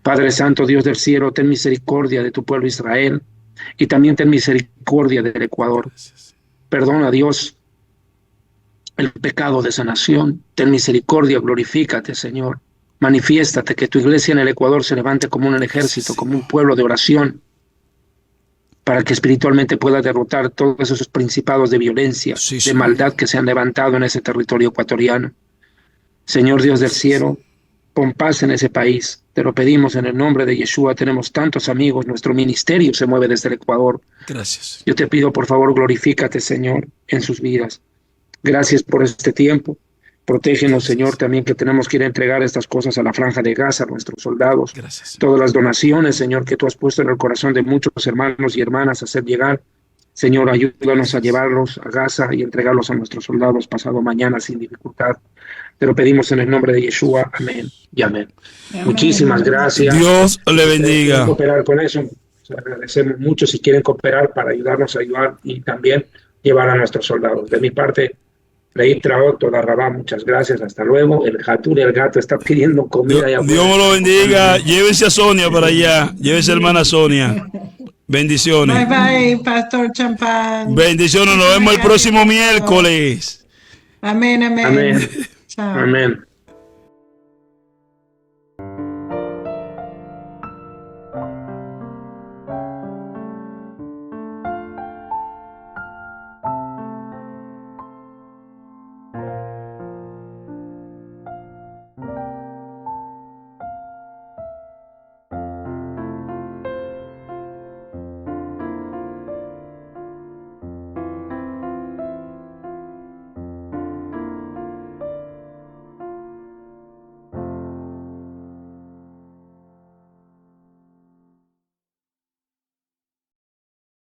Padre Santo, Dios del cielo, ten misericordia de tu pueblo Israel y también ten misericordia del Ecuador. Perdona, Dios, el pecado de esa nación. Ten misericordia, glorifícate, Señor. Manifiéstate, que tu iglesia en el Ecuador se levante como un ejército, como un pueblo de oración, para que espiritualmente pueda derrotar todos esos principados de violencia, de maldad que se han levantado en ese territorio ecuatoriano. Señor Dios del cielo, pon paz en ese país. Te lo pedimos en el nombre de Yeshua. Tenemos tantos amigos. Nuestro ministerio se mueve desde el Ecuador. Gracias. Yo te pido, por favor, glorifícate, Señor, en sus vidas. Gracias por este tiempo. Protégenos, Señor, también que tenemos que ir a entregar estas cosas a la Franja de Gaza, a nuestros soldados. Gracias. Todas las donaciones, Señor, que tú has puesto en el corazón de muchos hermanos y hermanas a hacer llegar. Señor, ayúdanos a llevarlos a Gaza y entregarlos a nuestros soldados pasado mañana sin dificultad. Te lo pedimos en el nombre de Yeshua. Amén y amén. Muchísimas gracias. Dios le bendiga. Si cooperar con eso, agradecemos mucho si quieren cooperar para ayudarnos a ayudar y también llevar a nuestros soldados. De mi parte, Leí Traot, toda Rabá, muchas gracias, hasta luego. El Jatur, el gato, está pidiendo comida. Dios me lo bendiga. Llévese a Sonia para allá. Llévese a hermana Sonia. Bendiciones. Bye bye, Pastor Champán. Bendiciones. Nos vemos el próximo miércoles. Amén, amén. Amén. Chao. Amén.